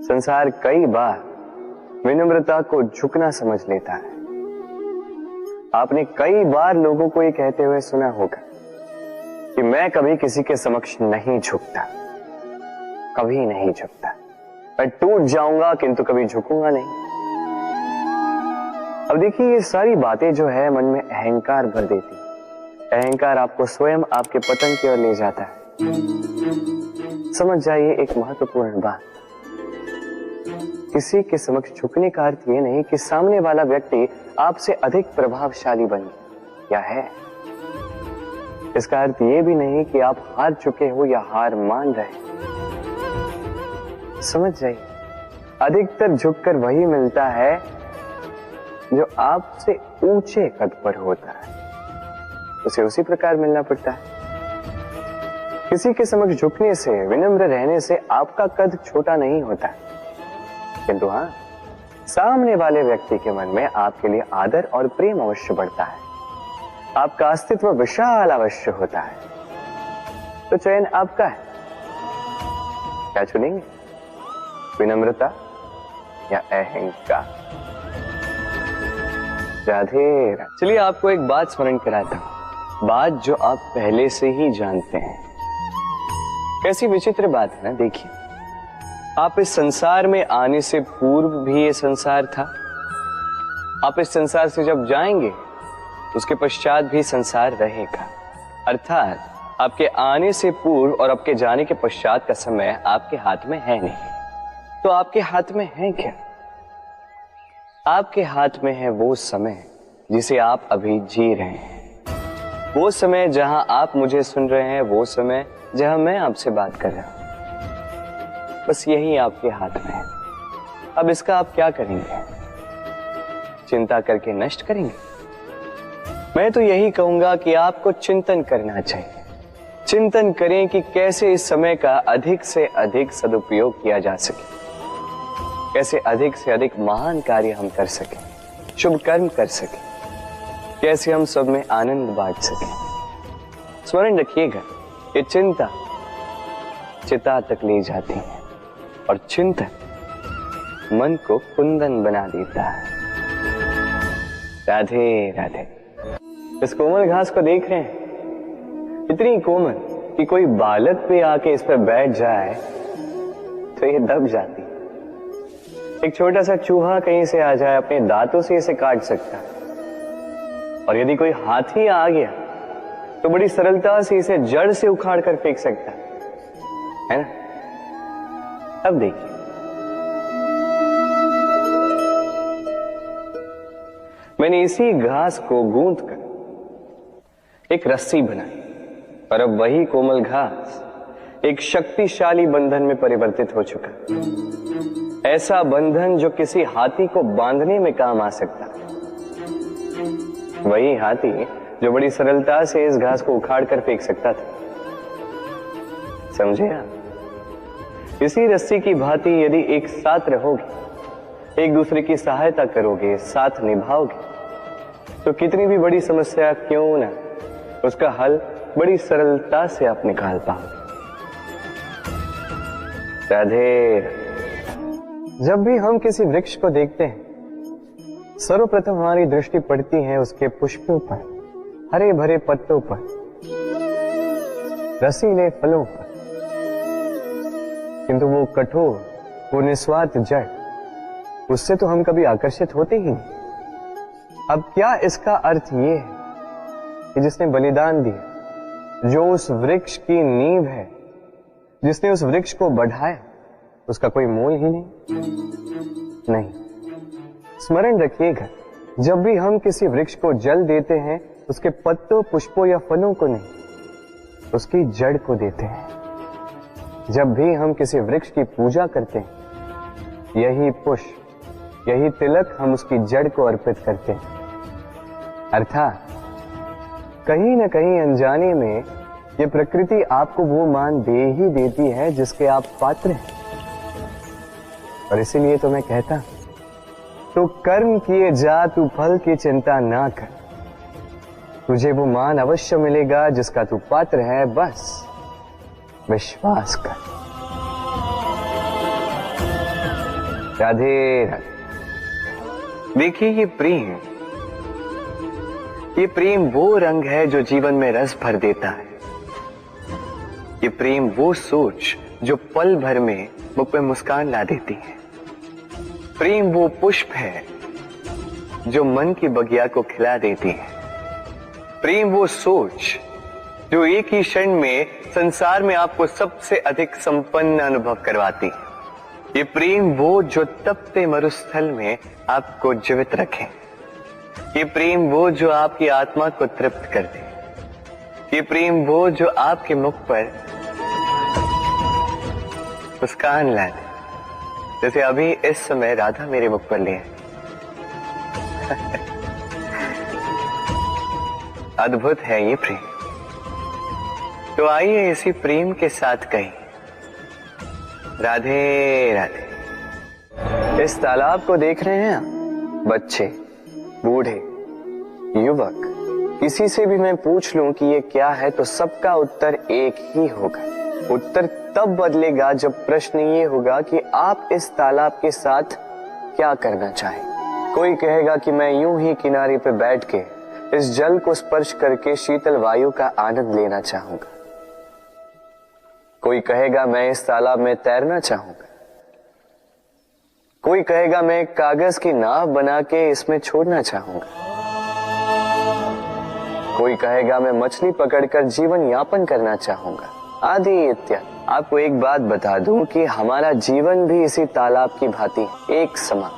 संसार कई बार विनम्रता को झुकना समझ लेता है। आपने कई बार लोगों को ये कहते हुए सुना होगा कि मैं कभी किसी के समक्ष नहीं झुकता, कभी नहीं झुकता, मैं टूट जाऊंगा किंतु कभी झुकूंगा नहीं। अब देखिए, ये सारी बातें जो है मन में अहंकार भर देती। अहंकार आपको स्वयं आपके पतन की ओर ले जाता है। समझ जाइए एक महत्वपूर्ण बात, किसी के समक्ष झुकने का अर्थ ये नहीं कि सामने वाला व्यक्ति आपसे अधिक प्रभावशाली बन गया है। इसका अर्थ ये भी नहीं कि आप हार चुके हो या हार मान रहे। समझ जाइए, अधिकतर झुककर वही मिलता है जो आपसे ऊंचे कद पर होता है, उसे उसी प्रकार मिलना पड़ता है। किसी के समक्ष झुकने से, विनम्र रहने से आपका कद छोटा नहीं होता, किंतु हाँ, सामने वाले व्यक्ति के मन में आपके लिए आदर और प्रेम अवश्य बढ़ता है, आपका अस्तित्व विशाल अवश्य होता है। तो चयन आपका है, क्या चुनेंगे, विनम्रता या अहंकार? राधे राधे। चलिए आपको एक बात स्मरण कराता हूं, बात जो आप पहले से ही जानते हैं। कैसी विचित्र बात है ना। देखिए, आप इस संसार में आने से पूर्व भी ये संसार था, आप इस संसार से जब जाएंगे उसके पश्चात भी संसार रहेगा। अर्थात आपके आने से पूर्व और आपके जाने के पश्चात का समय आपके हाथ में है नहीं। तो आपके हाथ में है क्या? आपके हाथ में है वो समय जिसे आप अभी जी रहे हैं, वो समय जहां आप मुझे सुन रहे हैं, वो समय जहां मैं आपसे बात कर रहा हूं। बस यही आपके हाथ में है। अब इसका आप क्या करेंगे? चिंता करके नष्ट करेंगे? मैं तो यही कहूंगा कि आपको चिंतन करना चाहिए। चिंतन करें कि कैसे इस समय का अधिक से अधिक सदुपयोग किया जा सके, कैसे अधिक से अधिक महान कार्य हम कर सकें, शुभ कर्म कर सकें, कैसे हम सब में आनंद बांट सकें। स्मरण रखिएगा, ये चिंता चिता तक ले जाती है और चिंतन मन को कुंदन बना देता है। राधे राधे। इस कोमल घास को देख रहे हैं, इतनी कोमल कि कोई बालक भी आके इस पर बैठ जाए तो ये दब जाती। एक छोटा सा चूहा कहीं से आ जाए, अपने दांतों से इसे काट सकता है, और यदि कोई हाथी आ गया तो बड़ी सरलता से इसे जड़ से उखाड़ कर फेंक सकता है ना। अब देखिए, मैंने इसी घास को गूंथ कर एक रस्सी बनाई, और अब वही कोमल घास एक शक्तिशाली बंधन में परिवर्तित हो चुका। ऐसा बंधन जो किसी हाथी को बांधने में काम आ सकता। वही हाथी जो बड़ी सरलता से इस घास को उखाड़ कर फेंक सकता था। समझे आप? इसी रस्सी की भांति यदि एक साथ रहोगे, एक दूसरे की सहायता करोगे, साथ निभाओगे, तो कितनी भी बड़ी समस्या क्यों ना, उसका हल बड़ी सरलता से आप निकाल पाओगे। राधे। जब भी हम किसी वृक्ष को देखते हैं, सर्वप्रथम हमारी दृष्टि पड़ती है उसके पुष्पों पर, हरे भरे पत्तों पर, रसीले फलों पर, किंतु वो कठोर, वो निस्वार्थ जड़, उससे तो हम कभी आकर्षित होते ही नहीं। अब क्या इसका अर्थ ये है कि जिसने बलिदान दिया, जो उस वृक्ष की नींव है, जिसने उस वृक्ष को बढ़ाया, उसका कोई मोल ही नहीं। स्मरण रखिएगा, जब भी हम किसी वृक्ष को जल देते हैं, उसके पत्तों, पुष्पों या फलों को नहीं, उसकी जड़ को देते हैं। जब भी हम किसी वृक्ष की पूजा करते हैं, यही पुष्प, यही तिलक हम उसकी जड़ को अर्पित करते हैं। अर्थात कहीं न कहीं अनजाने में ये प्रकृति आपको वो मान दे ही देती है जिसके आप पात्र हैं। और इसीलिए तो मैं कहता, तो कर्म किए जा, तू फल की चिंता ना कर, तुझे वो मान अवश्य मिलेगा जिसका तू पात्र है, बस विश्वास कर। राधे राधे। देखिए ये प्रेम वो रंग है जो जीवन में रस भर देता है। ये प्रेम वो सोच जो पल भर में मुख पे मुस्कान ला देती है। प्रेम वो पुष्प है जो मन की बगिया को खिला देती है। प्रेम वो सोच जो एक ही क्षण में संसार में आपको सबसे अधिक संपन्न अनुभव करवाती है। ये प्रेम वो जो तपते मरुस्थल में आपको जीवित रखे। ये प्रेम वो जो आपकी आत्मा को तृप्त कर दे। ये प्रेम वो जो आपके मुख पर मुस्कान ला दे, जैसे अभी इस समय राधा मेरे मुख पर ले आए। अद्भुत है ये प्रेम। तो आइए इसी प्रेम के साथ कहें राधे राधे। इस तालाब को देख रहे हैं आप? बच्चे, बूढ़े, युवक, किसी से भी मैं पूछ लूं कि ये क्या है तो सबका उत्तर एक ही होगा। उत्तर तब बदलेगा जब प्रश्न ये होगा कि आप इस तालाब के साथ क्या करना चाहें। कोई कहेगा कि मैं यूं ही किनारे पे बैठ के इस जल को स्पर्श करके शीतल वायु का आनंद लेना चाहूंगा। कोई कहेगा मैं इस तालाब में तैरना चाहूंगा। कोई कहेगा मैं एक कागज की नाव बना के इसमें छोड़ना चाहूंगा। कोई कहेगा मैं मछली पकड़कर जीवन यापन करना चाहूंगा, आदि इत्यादि। आपको एक बात बता दूं कि हमारा जीवन भी इसी तालाब की भांति एक समान,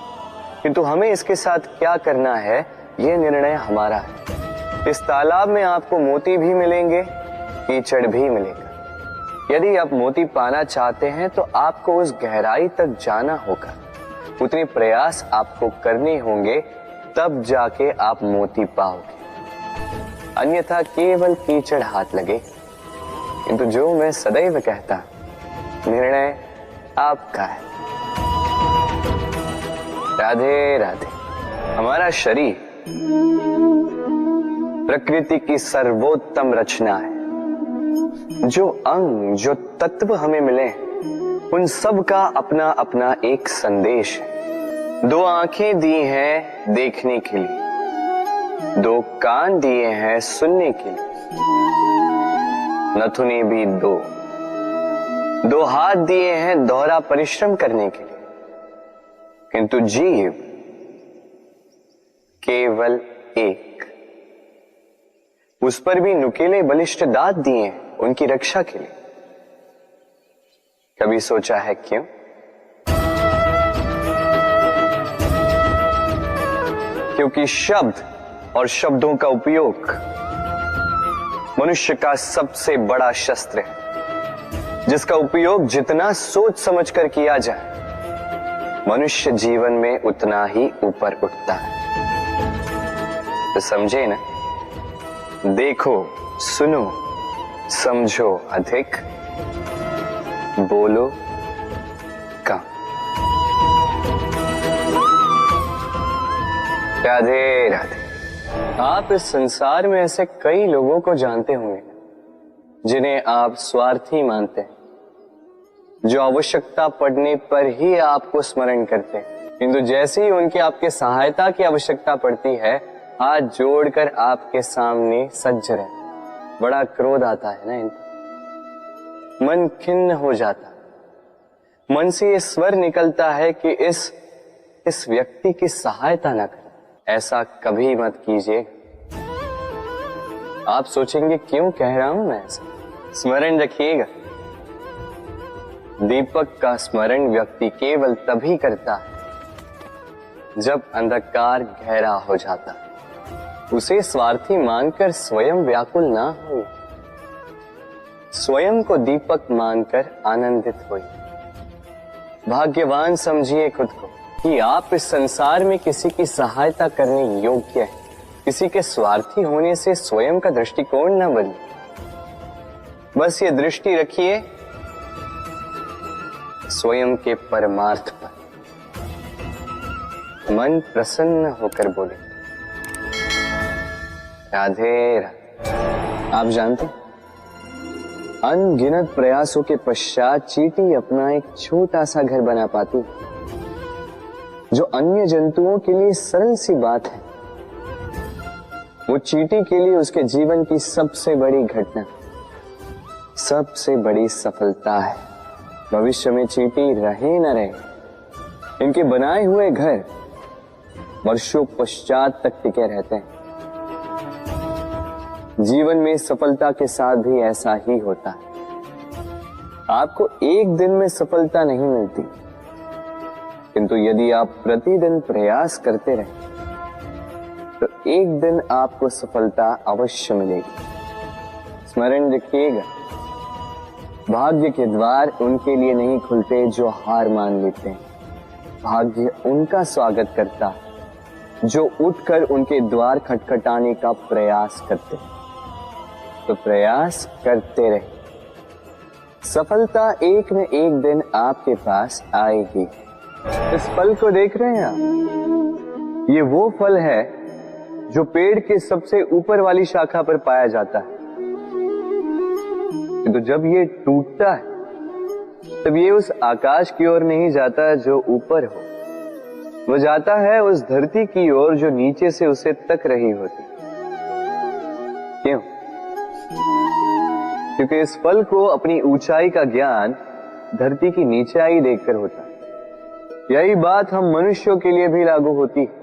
किंतु हमें इसके साथ क्या करना है यह निर्णय हमारा है। इस तालाब में आपको मोती भी मिलेंगे, कीचड़ भी मिलेगा। यदि आप मोती पाना चाहते हैं तो आपको उस गहराई तक जाना होगा, उतने प्रयास आपको करने होंगे, तब जाके आप मोती पाओगे। अन्यथा केवल कीचड़ हाथ लगे। किंतु जो मैं सदैव कहता, निर्णय आपका है। राधे राधे। हमारा शरीर प्रकृति की सर्वोत्तम रचना है। जो अंग, जो तत्व हमें मिले उन सब का अपना अपना एक संदेश है। दो आंखें दी हैं देखने के लिए, दो कान दिए हैं सुनने के लिए, नथुने भी दो हाथ दिए हैं दोहरा परिश्रम करने के लिए, किंतु जीव केवल एक। उस पर भी नुकीले बलिष्ठ दांत दिए हैं उनकी रक्षा के लिए। कभी सोचा है क्यों? क्योंकि शब्द और शब्दों का उपयोग मनुष्य का सबसे बड़ा शस्त्र है, जिसका उपयोग जितना सोच समझकर किया जाए मनुष्य जीवन में उतना ही ऊपर उठता है। तो समझे ना? देखो, सुनो, समझो अधिक, बोलो कम। राधे राधे। आप इस संसार में ऐसे कई लोगों को जानते होंगे जिन्हें आप स्वार्थी मानते हैं, जो आवश्यकता पड़ने पर ही आपको स्मरण करते हैं, किंतु जैसे ही उनकी आपके सहायता की आवश्यकता पड़ती है हाथ जोड़कर आपके सामने सज्ज रहते। बड़ा क्रोध आता है ना इनको, मन खिन्न हो जाता, मन से ये स्वर निकलता है कि इस व्यक्ति की सहायता न करें। ऐसा कभी मत कीजिए। आप सोचेंगे क्यों कह रहा हूं मैं ऐसा? स्मरण रखिएगा, दीपक का स्मरण व्यक्ति केवल तभी करता है जब अंधकार गहरा हो जाता है। उसे स्वार्थी मानकर स्वयं व्याकुल ना हो, स्वयं को दीपक मानकर आनंदित होइए। भाग्यवान समझिए खुद को कि आप इस संसार में किसी की सहायता करने योग्य हैं। किसी के स्वार्थी होने से स्वयं का दृष्टिकोण न बदले। बस ये दृष्टि रखिए स्वयं के परमार्थ पर। मन प्रसन्न होकर बोले राधे राधे। आप जानते हैं, अनगिनत प्रयासों के पश्चात चींटी अपना एक छोटा सा घर बना पाती, जो अन्य जंतुओं के लिए सरल सी बात है, वो चींटी के लिए उसके जीवन की सबसे बड़ी घटना, सबसे बड़ी सफलता है। भविष्य में चींटी रहे न रहे, इनके बनाए हुए घर वर्षों पश्चात तक टिके रहते हैं। जीवन में सफलता के साथ भी ऐसा ही होता है। आपको एक दिन में सफलता नहीं मिलती, किंतु यदि आप प्रतिदिन प्रयास करते रहे तो एक दिन आपको सफलता अवश्य मिलेगी। स्मरण रखिएगा, भाग्य के द्वार उनके लिए नहीं खुलते जो हार मान लेते हैं। भाग्य उनका स्वागत करता है जो उठकर उनके द्वार खटखटाने का प्रयास करते हैं। तो प्रयास करते रहे, सफलता एक न एक दिन आपके पास आएगी। इस फल को देख रहे हैं आप? ये वो फल है जो पेड़ के सबसे ऊपर वाली शाखा पर पाया जाता है। तो जब ये टूटता है तब ये उस आकाश की ओर नहीं जाता जो ऊपर हो, वो जाता है उस धरती की ओर जो नीचे से उसे तक रही होती। क्यों? क्योंकि इस फल को अपनी ऊंचाई का ज्ञान धरती की नीचाई देखकर होता है। यही बात हम मनुष्यों के लिए भी लागू होती है।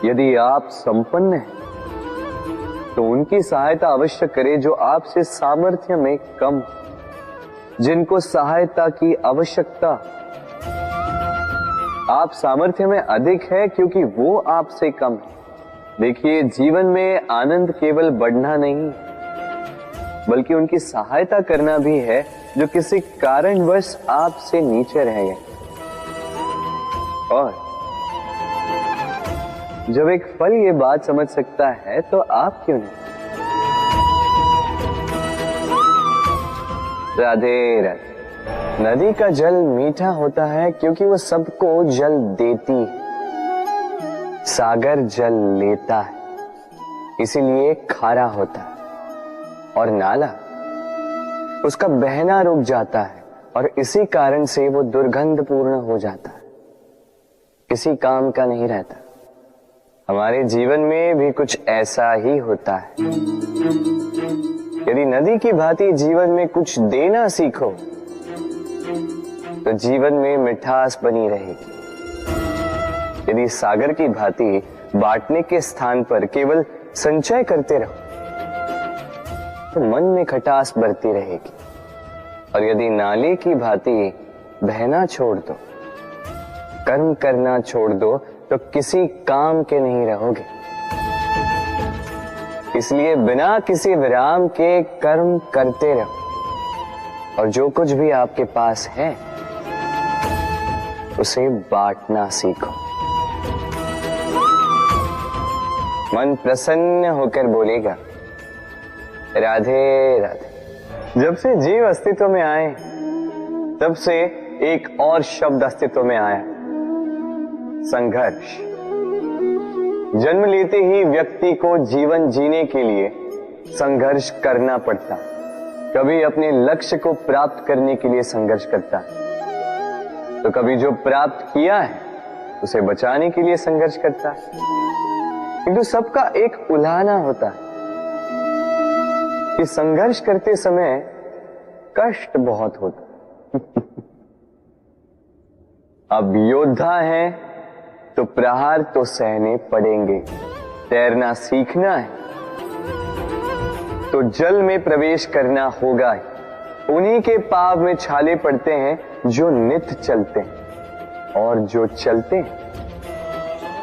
यदि आप संपन्न हैं तो उनकी सहायता अवश्य करें जो आपसे सामर्थ्य में कम, जिनको सहायता की आवश्यकता। आप सामर्थ्य में अधिक है क्योंकि वो आपसे कम है। देखिए, जीवन में आनंद केवल बढ़ना नहीं बल्कि उनकी सहायता करना भी है जो किसी कारणवश आपसे नीचे रह गए। और जब एक फल ये बात समझ सकता है तो आप क्यों नहीं? राधे राधे। नदी का जल मीठा होता है क्योंकि वो सबको जल देती है। सागर जल लेता है, इसीलिए खारा होता है। और नाला, उसका बहना रुक जाता है और इसी कारण से वो दुर्गंधपूर्ण हो जाता है, किसी काम का नहीं रहता। हमारे जीवन में भी कुछ ऐसा ही होता है। यदि नदी की भांति जीवन में कुछ देना सीखो तो जीवन में मिठास बनी रहेगी। यदि सागर की भांति बांटने के स्थान पर केवल संचय करते रहो तो मन में खटास बढ़ती रहेगी। और यदि नाले की भांति बहना छोड़ दो, कर्म करना छोड़ दो तो किसी काम के नहीं रहोगे। इसलिए बिना किसी विराम के कर्म करते रहो और जो कुछ भी आपके पास है उसे बांटना सीखो। मन प्रसन्न होकर बोलेगा, राधे राधे। जब से जीव अस्तित्व में आए तब से एक और शब्द अस्तित्व में आया, संघर्ष। जन्म लेते ही व्यक्ति को जीवन जीने के लिए संघर्ष करना पड़ता। कभी अपने लक्ष्य को प्राप्त करने के लिए संघर्ष करता, तो कभी जो प्राप्त किया है उसे बचाने के लिए संघर्ष करता है। किंतु सबका एक उलाहना होता है कि संघर्ष करते समय कष्ट बहुत होता। अब योद्धा है तो प्रहार तो सहने पड़ेंगे। तैरना सीखना है तो जल में प्रवेश करना होगा। उन्हीं के पाव में छाले पड़ते हैं जो नित्य चलते हैं, और जो चलते हैं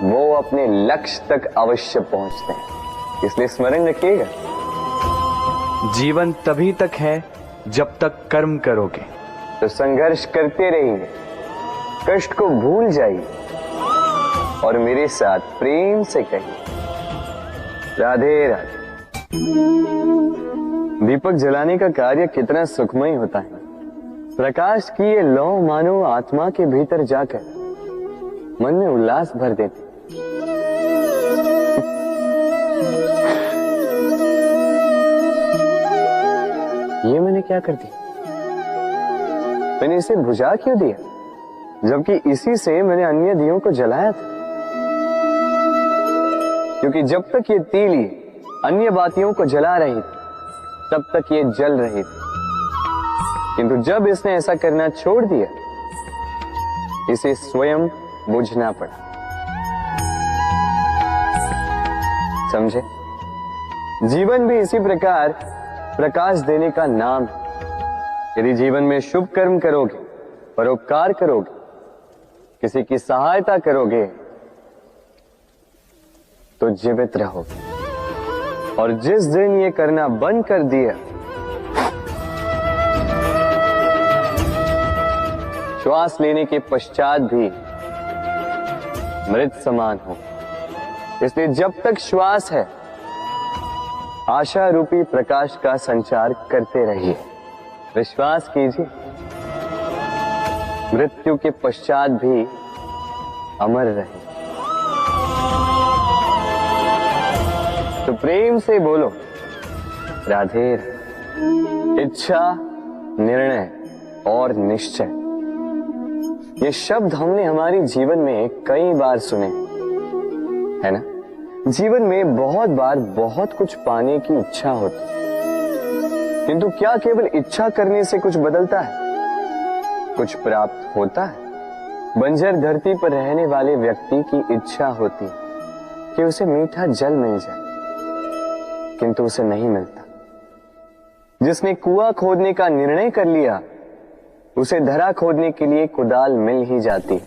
वो अपने लक्ष्य तक अवश्य पहुंचते हैं। इसलिए स्मरण रखिएगा, जीवन तभी तक है जब तक कर्म करोगे। तो संघर्ष करते रहिए, कष्ट को भूल जाइए और मेरे साथ प्रेम से कहिए, राधे राधे। दीपक जलाने का कार्य कितना सुखमय होता है। प्रकाश की ये लौ मानो आत्मा के भीतर जाकर मन में उल्लास भर देती। ये मैंने क्या कर दिया? मैंने इसे बुझा क्यों दिया? जबकि इसी से मैंने अन्य दियों को जलाया था। क्योंकि जब तक ये तीली अन्य बातियों को जला रही थी तब तक ये जल रही थी, किंतु जब इसने ऐसा करना छोड़ दिया इसे स्वयं बुझना पड़ा। समझे? जीवन भी इसी प्रकार प्रकाश देने का नाम है। यदि जीवन में शुभ कर्म करोगे, परोपकार करोगे, किसी की सहायता करोगे तो जीवित रहोगे। और जिस दिन ये करना बंद कर दिया, श्वास लेने के पश्चात भी मृत समान हो। इसलिए जब तक श्वास है आशा रूपी प्रकाश का संचार करते रहिए। विश्वास कीजिए मृत्यु के पश्चात भी अमर रहे। तो प्रेम से बोलो राधे। इच्छा, निर्णय और निश्चय, ये शब्द हमने हमारे जीवन में कई बार सुने, है ना? जीवन में बहुत बार बहुत कुछ पाने की इच्छा होती, किंतु क्या केवल इच्छा करने से कुछ बदलता है? कुछ प्राप्त होता है? बंजर धरती पर रहने वाले व्यक्ति की इच्छा होती कि उसे मीठा जल मिल जाए, किंतु उसे नहीं मिलता। जिसने कुआं खोदने का निर्णय कर लिया उसे धरा खोदने के लिए कुदाल मिल ही जाती,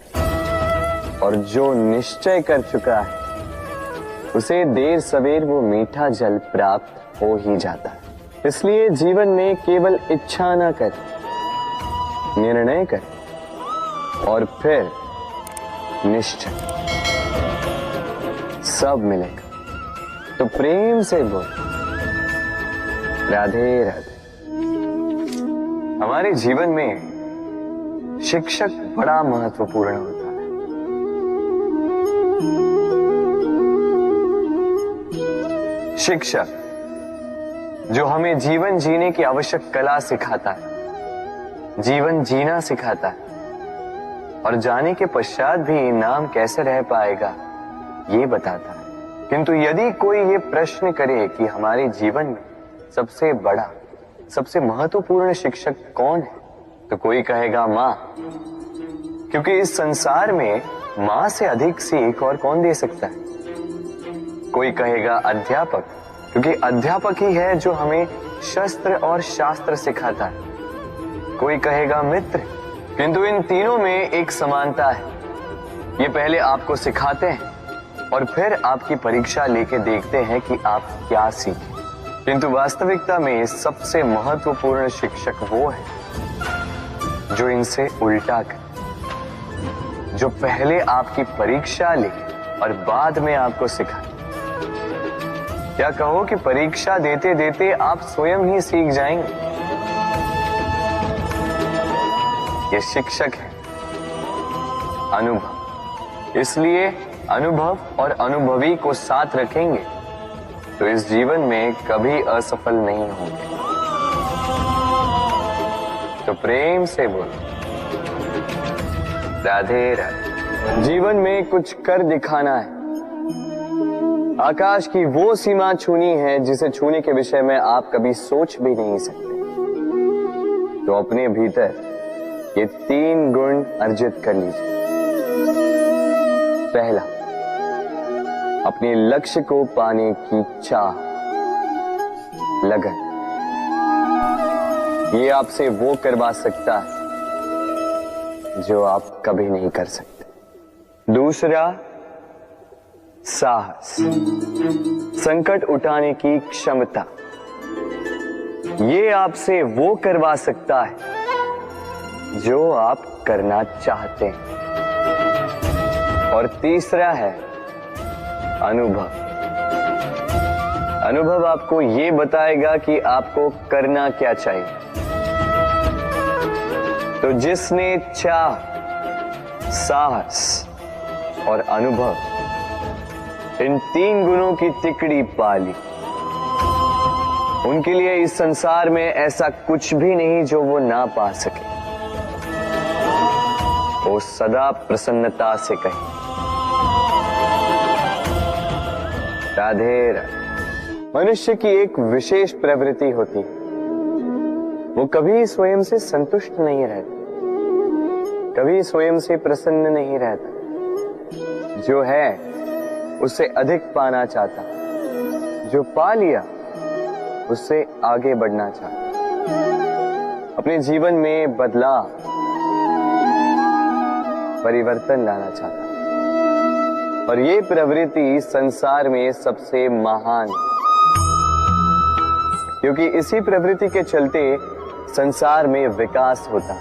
और जो निश्चय कर चुका है उसे देर सवेर वो मीठा जल प्राप्त हो ही जाता है। इसलिए जीवन में केवल इच्छा ना कर, निर्णय कर और फिर निश्चय, सब मिलेगा। तो प्रेम से बोल राधे राधे। हमारे जीवन में शिक्षक बड़ा महत्वपूर्ण होता है। शिक्षक जो हमें जीवन जीने की आवश्यक कला सिखाता है, जीवन जीना सिखाता है, और जाने के पश्चात भी इनाम कैसे रह पाएगा ये बताता है। किंतु यदि कोई ये प्रश्न करे कि हमारे जीवन में सबसे बड़ा, सबसे महत्वपूर्ण शिक्षक कौन है, तो कोई कहेगा माँ, क्योंकि इस संसार में माँ से अधिक सीख और कौन दे सकता है। कोई कहेगा अध्यापक, क्योंकि अध्यापक ही है जो हमें शस्त्र और शास्त्र सिखाता है। कोई कहेगा मित्र, किंतु इन तीनों में एक समानता है, ये पहले आपको सिखाते हैं और फिर आपकी परीक्षा लेके देखते हैं कि आप क्या सीखे। किंतु वास्तविकता में सबसे महत्वपूर्ण शिक्षक वो है जो इनसे उल्टा करे, जो पहले आपकी परीक्षा ले और बाद में आपको सिखाए। क्या कहो कि परीक्षा देते देते आप स्वयं ही सीख जाएंगे। ये शिक्षक है अनुभव। इसलिए अनुभव और अनुभवी को साथ रखेंगे तो इस जीवन में कभी असफल नहीं होंगे। तो प्रेम से बोलो राधे राधे। जीवन में कुछ कर दिखाना है, आकाश की वो सीमा छूनी है जिसे छूने के विषय में आप कभी सोच भी नहीं सकते। तो अपने भीतर ये 3 गुण अर्जित कर लीजिए। पहला, अपने लक्ष्य को पाने की चाह, लगन। ये आपसे वो करवा सकता है जो आप कभी नहीं कर सकते। दूसरा, साहस, संकट उठाने की क्षमता। ये आपसे वो करवा सकता है जो आप करना चाहते हैं। और तीसरा है अनुभव। अनुभव आपको ये बताएगा कि आपको करना क्या चाहिए। तो जिसने चाह, साहस और अनुभव, इन 3 गुणों की तिकड़ी पा ली, उनके लिए इस संसार में ऐसा कुछ भी नहीं जो वो ना पा सके। वो वो सदा प्रसन्नता से कहे राधे राधे। मनुष्य की एक विशेष प्रवृत्ति होती है, वो कभी स्वयं से संतुष्ट नहीं रहता, कभी स्वयं से प्रसन्न नहीं रहता। जो है उससे अधिक पाना चाहता, जो पा लिया उससे आगे बढ़ना चाहता, अपने जीवन में बदलाव परिवर्तन लाना चाहता। और ये प्रवृत्ति संसार में सबसे महान, क्योंकि इसी प्रवृत्ति के चलते संसार में विकास होता है।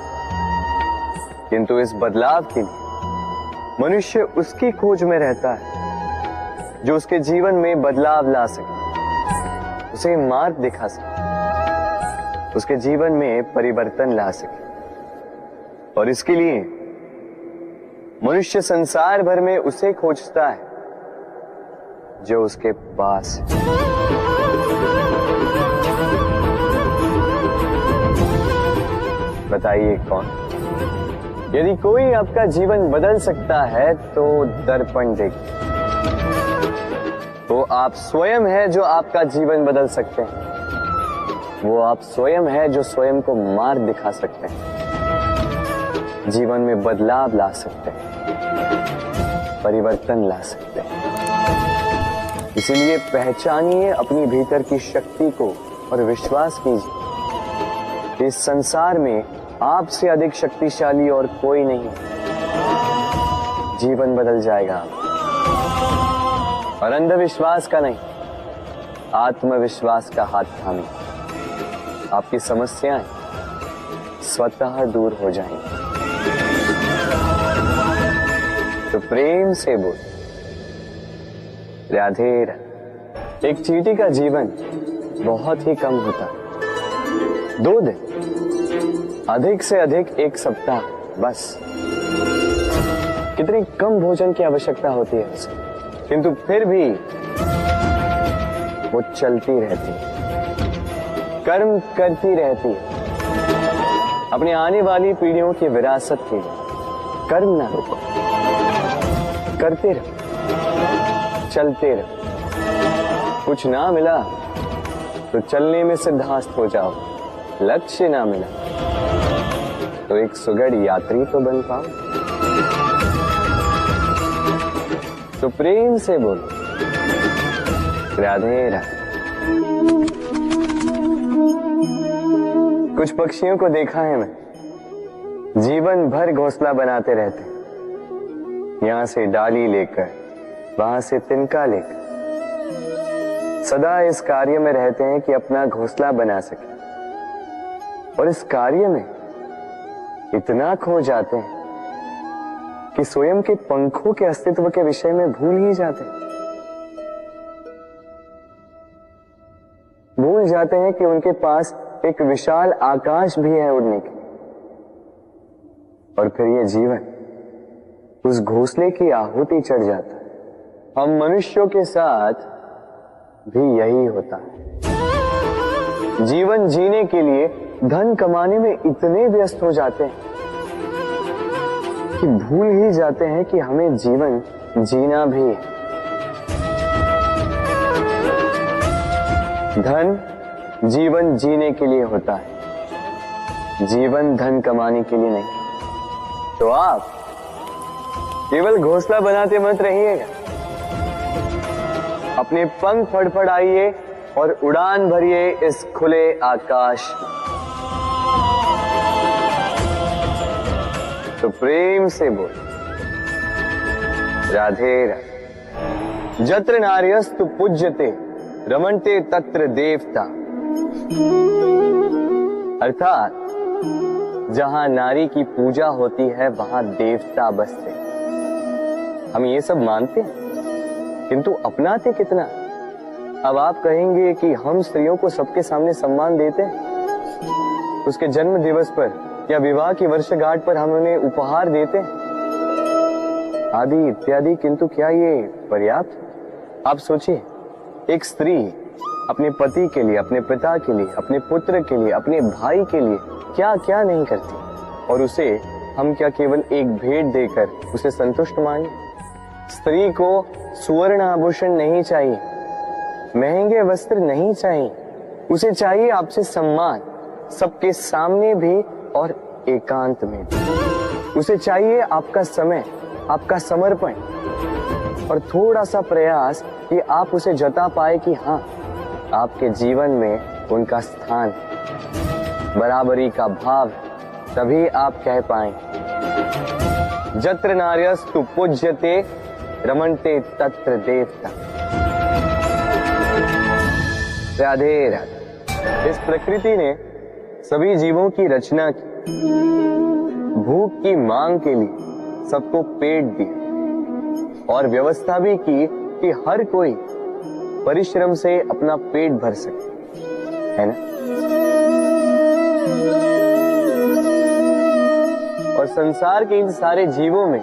किंतु इस बदलाव के लिए मनुष्य उसकी खोज में रहता है जो उसके जीवन में बदलाव ला सके, उसे मार्ग दिखा सके, उसके जीवन में परिवर्तन ला सके। और इसके लिए मनुष्य संसार भर में उसे खोजता है जो उसके पास है। बताइए कौन? यदि कोई आपका जीवन बदल सकता है तो दर्पण देखिए, वो आप स्वयं है जो आपका जीवन बदल सकते हैं। वो आप स्वयं है जो स्वयं को मार्ग दिखा सकते हैं, जीवन में बदलाव ला सकते हैं, परिवर्तन ला सकते हैं। इसलिए पहचानिए अपनी भीतर की शक्ति को और विश्वास कीजिए इस संसार में आपसे अधिक शक्तिशाली और कोई नहीं। जीवन बदल जाएगा और अंधविश्वास का नहीं, आत्मविश्वास का हाथ थामे आपकी समस्याएं स्वतः दूर हो जाएंगी। तो प्रेम से बोल राधे राधे। एक चींटी का जीवन बहुत ही कम होता, 2 दिन, अधिक से अधिक 1 सप्ताह, बस। कितनी कम भोजन की आवश्यकता होती है उसे, किंतु फिर भी वो चलती रहती है, कर्म करती रहती है अपनी आने वाली पीढ़ियों की विरासत के लिए। कर्म ना रुको, करते रहो, चलते रहो। कुछ ना मिला तो चलने में सिद्धांत हो जाओ, लक्ष्य ना मिला तो एक सुगढ़ यात्री तो बन पाओ। तो प्रेम से बोलो राधे राधे। कुछ पक्षियों को देखा है मैं, जीवन भर घोंसला बनाते रहते, यहां से डाली लेकर, वहां से तिनका लेकर, सदा इस कार्य में रहते हैं कि अपना घोंसला बना सके। और इस कार्य में इतना खो जाते हैं कि स्वयं के पंखों के अस्तित्व के विषय में भूल ही जाते हैं। भूल जाते हैं कि उनके पास एक विशाल आकाश भी है उड़ने की। और फिर ये जीवन उस घोंसले की आहुति चढ़ जाता है। हम मनुष्यों के साथ भी यही होता है। जीवन जीने के लिए धन कमाने में इतने व्यस्त हो जाते हैं कि भूल ही जाते हैं कि हमें जीवन जीना भी है। धन जीवन जीने के लिए होता है, जीवन धन कमाने के लिए नहीं। तो आप केवल घोंसला बनाते मत रहिएगा, अपने पंख फड़फड़ाइए और उड़ान भरिए इस खुले आकाश। तो प्रेम से बोल राधे राधे। जत्र नार्यस्तु पूज्यते रमन्ते तत्र देवता। अर्थात जहां नारी की पूजा होती है वहां देवता बसते। हम ये सब मानते हैं किंतु अपनाते कितना? अब आप कहेंगे कि हम स्त्रियों को सबके सामने सम्मान देते हैं, उसके जन्म दिवस पर या विवाह की वर्षगांठ पर हम उन्हें उपहार देते हैं आदि इत्यादि, किंतु क्या ये पर्याप्त? आप सोचिए, एक स्त्री अपने पति के लिए, अपने पिता के लिए, अपने पुत्र के लिए, अपने भाई के लिए क्या क्या नहीं करती, और उसे हम क्या केवल एक भेंट देकर उसे संतुष्ट माने? स्त्री को सुवर्ण आभूषण नहीं चाहिए, महंगे वस्त्र नहीं चाहिए, उसे चाहिए आपसे सम्मान, सबके सामने भी और एकांत में भी। उसे चाहिए आपका समय, आपका समर्पण और थोड़ा सा प्रयास कि आप उसे जता पाए कि हाँ, आपके जीवन में उनका स्थान, बराबरी का भाव, तभी आप कह पाए जत्र नार्यस्तु पूज्यते रमन्ते तत्र देवता। राधे राधे। इस प्रकृति ने सभी जीवों की रचना की, भूख की मांग के लिए सबको पेट दिया और व्यवस्था भी की कि हर कोई परिश्रम से अपना पेट भर सके, है ना? और संसार के इन सारे जीवों में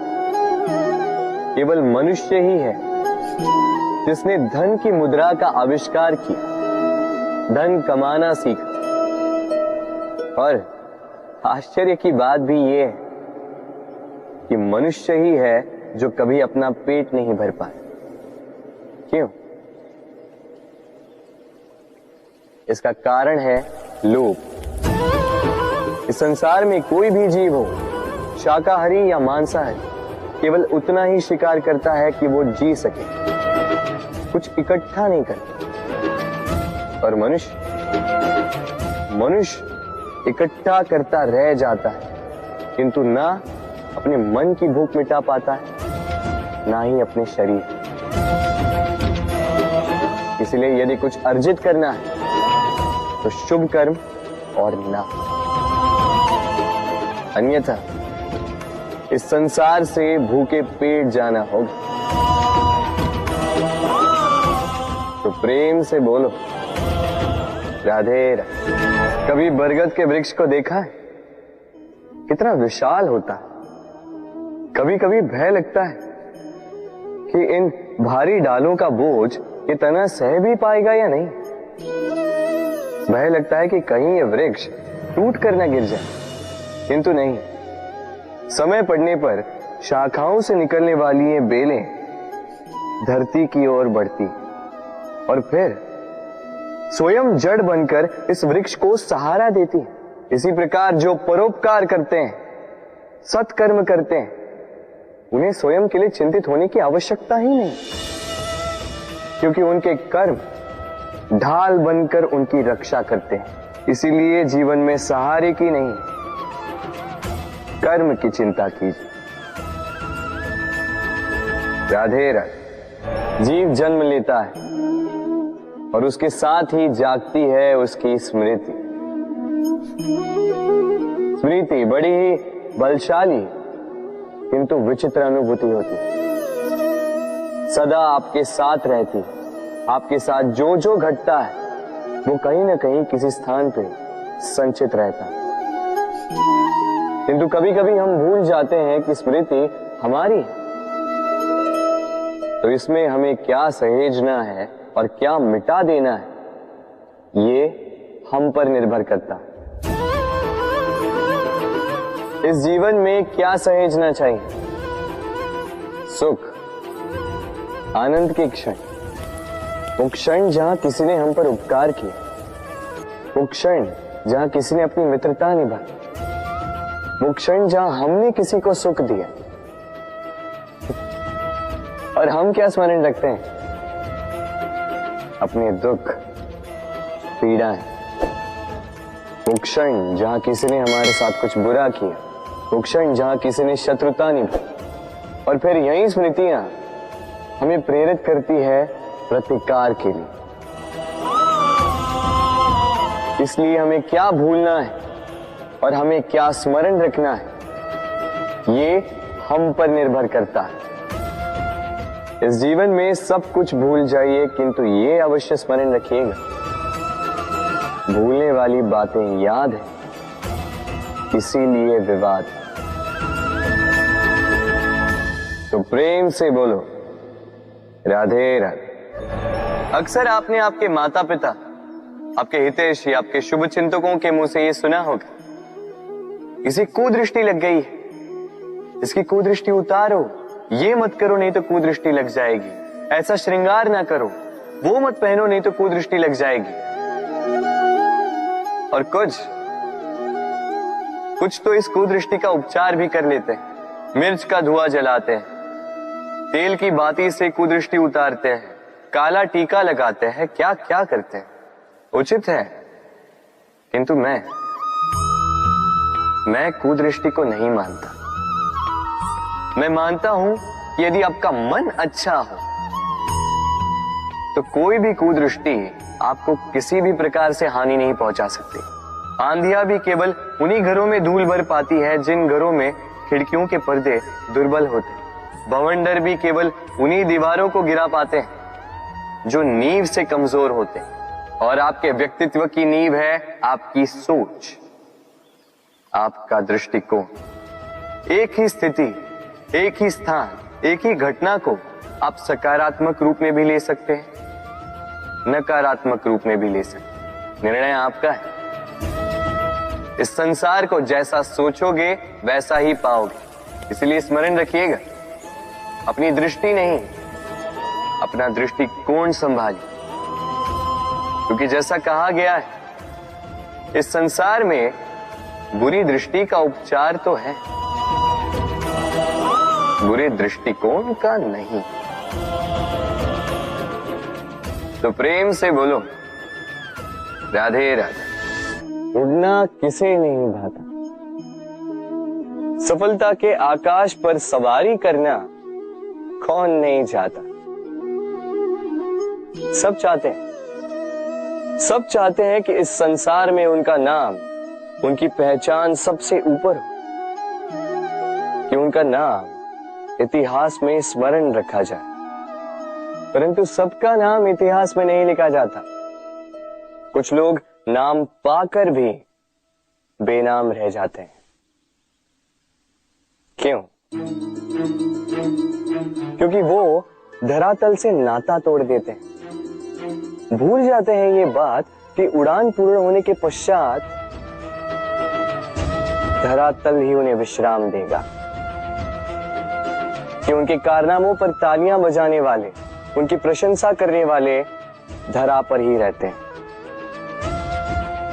केवल मनुष्य ही है जिसने धन की मुद्रा का आविष्कार किया, धन कमाना सीखा। और आश्चर्य की बात भी ये है कि मनुष्य ही है जो कभी अपना पेट नहीं भर पाया। क्यों? इसका कारण है लोभ। इस संसार में कोई भी जीव हो, शाकाहारी या मांसाहारी, केवल उतना ही शिकार करता है कि वो जी सके, कुछ इकट्ठा नहीं करता। और मनुष्य इकट्ठा करता रह जाता है, किंतु ना अपने मन की भूख मिटा पाता है, ना ही अपने शरीर। इसलिए यदि कुछ अर्जित करना है तो शुभ कर्म और ना, अन्यथा इस संसार से भूखे पेट जाना होगा। तो प्रेम से बोलो राधे राधे। कभी बरगद के वृक्ष को देखा है? कितना विशाल होता है। कभी कभी भय लगता है कि इन भारी डालों का बोझ ये तना सह भी पाएगा या नहीं। भय लगता है कि कहीं ये वृक्ष टूट कर न गिर जाए, किंतु नहीं। समय पड़ने पर शाखाओं से निकलने वाली ये बेलें धरती की ओर बढ़ती और फिर स्वयं जड़ बनकर इस वृक्ष को सहारा देती। इसी प्रकार जो परोपकार करते हैं, सत्कर्म करते हैं, उन्हें स्वयं के लिए चिंतित होने की आवश्यकता ही नहीं, क्योंकि उनके कर्म ढाल बनकर उनकी रक्षा करते हैं। इसीलिए जीवन में सहारे की नहीं, कर्म की चिंता कीजिए। राधे राधे। जीव जन्म लेता है और उसके साथ ही जागती है उसकी स्मृति। स्मृति बड़ी ही बलशाली किंतु विचित्र अनुभूति होती, सदा आपके साथ रहती। आपके साथ जो जो घटता है वो कहीं ना कहीं किसी स्थान पे संचित रहता है। किंतु कभी कभी हम भूल जाते हैं कि स्मृति हमारी है। तो इसमें हमें क्या सहेजना है और क्या मिटा देना है, ये हम पर निर्भर करता है। इस जीवन में क्या सहेजना चाहिए? सुख, आनंद के क्षण, वो क्षण जहां किसी ने हम पर उपकार किया, वो क्षण जहां किसी ने अपनी मित्रता निभाई, वो क्षण जहां हमने किसी को सुख दिया। और हम क्या स्मरण रखते हैं? अपने दुख, पीड़ाएं। वो क्षण जहां किसी ने हमारे साथ कुछ बुरा किया, वो क्षण जहां किसी ने शत्रुता निभाई। और फिर यही स्मृतियां हमें प्रेरित करती है प्रतिकार के लिए। इसलिए हमें क्या भूलना है और हमें क्या स्मरण रखना है, ये हम पर निर्भर करता है। इस जीवन में सब कुछ भूल जाइए, किंतु ये अवश्य स्मरण रखिएगा, भूलने वाली बातें याद है, इसीलिए विवाद। तो प्रेम से बोलो राधे राधे। अक्सर आपने आपके माता पिता, आपके हितैषी, आपके शुभ चिंतकों के मुंह से ये सुना होगा, इसे कुदृष्टि लग गई है, इसकी कुदृष्टि उतारो, ये मत करो नहीं तो कुदृष्टि लग जाएगी, ऐसा श्रृंगार ना करो, वो मत पहनो नहीं तो कुदृष्टि लग जाएगी। और कुछ तो इस कुदृष्टि का उपचार भी कर लेते हैं। मिर्च का धुआं जलाते हैं, तेल की बाती से कुदृष्टि उतारते हैं, काला टीका लगाते हैं, क्या क्या करते हैं। उचित है, किंतु मैं कुदृष्टि को नहीं मानता। मैं मानता हूं कि यदि आपका मन अच्छा हो तो कोई भी कुदृष्टि आपको किसी भी प्रकार से हानि नहीं पहुंचा सकती। आंधियां भी केवल उन्हीं घरों में धूल भर पाती है जिन घरों में खिड़कियों के पर्दे दुर्बल होते। बवंडर भी केवल उन्हीं दीवारों को गिरा पाते हैं जो नींव से कमजोर होते हैं। और आपके व्यक्तित्व की नींव है आपकी सोच, आपका दृष्टिकोण। एक ही स्थिति, एक ही स्थान, एक ही घटना को आप सकारात्मक रूप में भी ले सकते हैं, नकारात्मक रूप में भी ले सकते हैं। निर्णय आपका है। इस संसार को जैसा सोचोगे वैसा ही पाओगे। इसलिए स्मरण रखिएगा, अपनी दृष्टि नहीं, अपना दृष्टिकोण संभालिए। क्योंकि जैसा कहा गया है, इस संसार में बुरी दृष्टि का उपचार तो है, बुरे दृष्टिकोण का नहीं। तो प्रेम से बोलो, राधे राधे। उड़ना किसे नहीं भाता, सफलता के आकाश पर सवारी करना कौन नहीं चाहता। सब चाहते हैं कि इस संसार में उनका नाम, उनकी पहचान सबसे ऊपर हो, कि उनका नाम इतिहास में स्मरण रखा जाए। परंतु सबका नाम इतिहास में नहीं लिखा जाता। कुछ लोग नाम पाकर भी बेनाम रह जाते हैं। क्यों? क्योंकि वो धरातल से नाता तोड़ देते हैं। भूल जाते हैं ये बात कि उड़ान पूर्ण होने के पश्चात धरातल ही उन्हें विश्राम देगा, कि उनके कारनामों पर तालियां बजाने वाले, उनकी प्रशंसा करने वाले धरा पर ही रहते हैं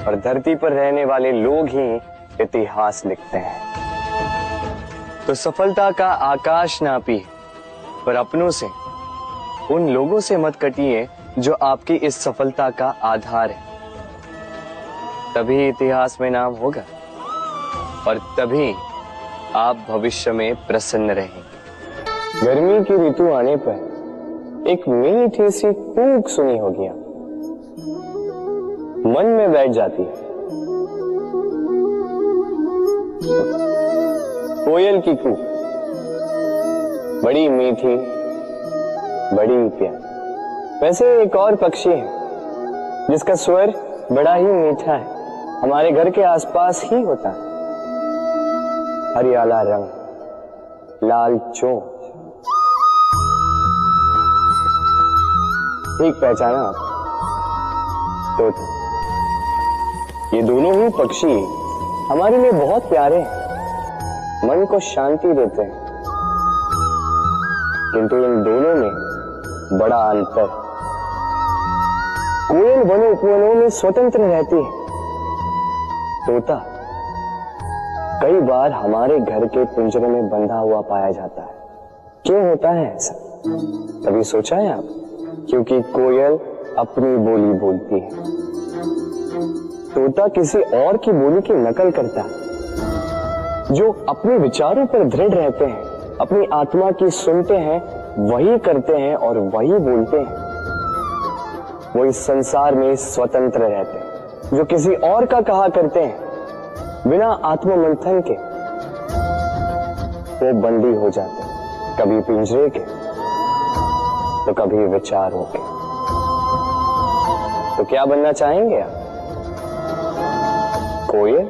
और धरती पर रहने वाले लोग ही इतिहास लिखते हैं। तो सफलता का आकाश नापिए, पर अपनों से, उन लोगों से मत कटिए जो आपकी इस सफलता का आधार है। तभी इतिहास में नाम होगा और तभी आप भविष्य में प्रसन्न रहेंगे। गर्मी की ऋतु आने पर एक मीठी सी कूक सुनी होगी, मन में बैठ जाती है। कोयल की कूक, बड़ी मीठी, बड़ी प्यारी। वैसे एक और पक्षी है जिसका स्वर बड़ा ही मीठा है, हमारे घर के आसपास ही होता है। हरियाला रंग, लाल चोंच। ठीक पहचाना आप? तोता। ये दोनों ही पक्षी हमारे लिए बहुत प्यारे हैं, मन को शांति देते हैं। किंतु इन दोनों में बड़ा अंतर है। कोयल वनों उपवनों में स्वतंत्र रहती है, तोता कई बार हमारे घर के पिंजरे में बंधा हुआ पाया जाता है। क्यों होता है ऐसा? कभी सोचा है आप? क्योंकि कोयल अपनी बोली बोलती है, तोता किसी और की बोली की नकल करता है। जो अपने विचारों पर दृढ़ रहते हैं, अपनी आत्मा की सुनते हैं, वही करते हैं और वही बोलते हैं। वो इस संसार में स्वतंत्र रहते हैं। जो किसी और का कहा करते हैं बिना आत्ममंथन के, वो बंदी हो जाते हैं, कभी पिंजरे के तो कभी विचारों के। तो क्या बनना चाहेंगे आप? कोयल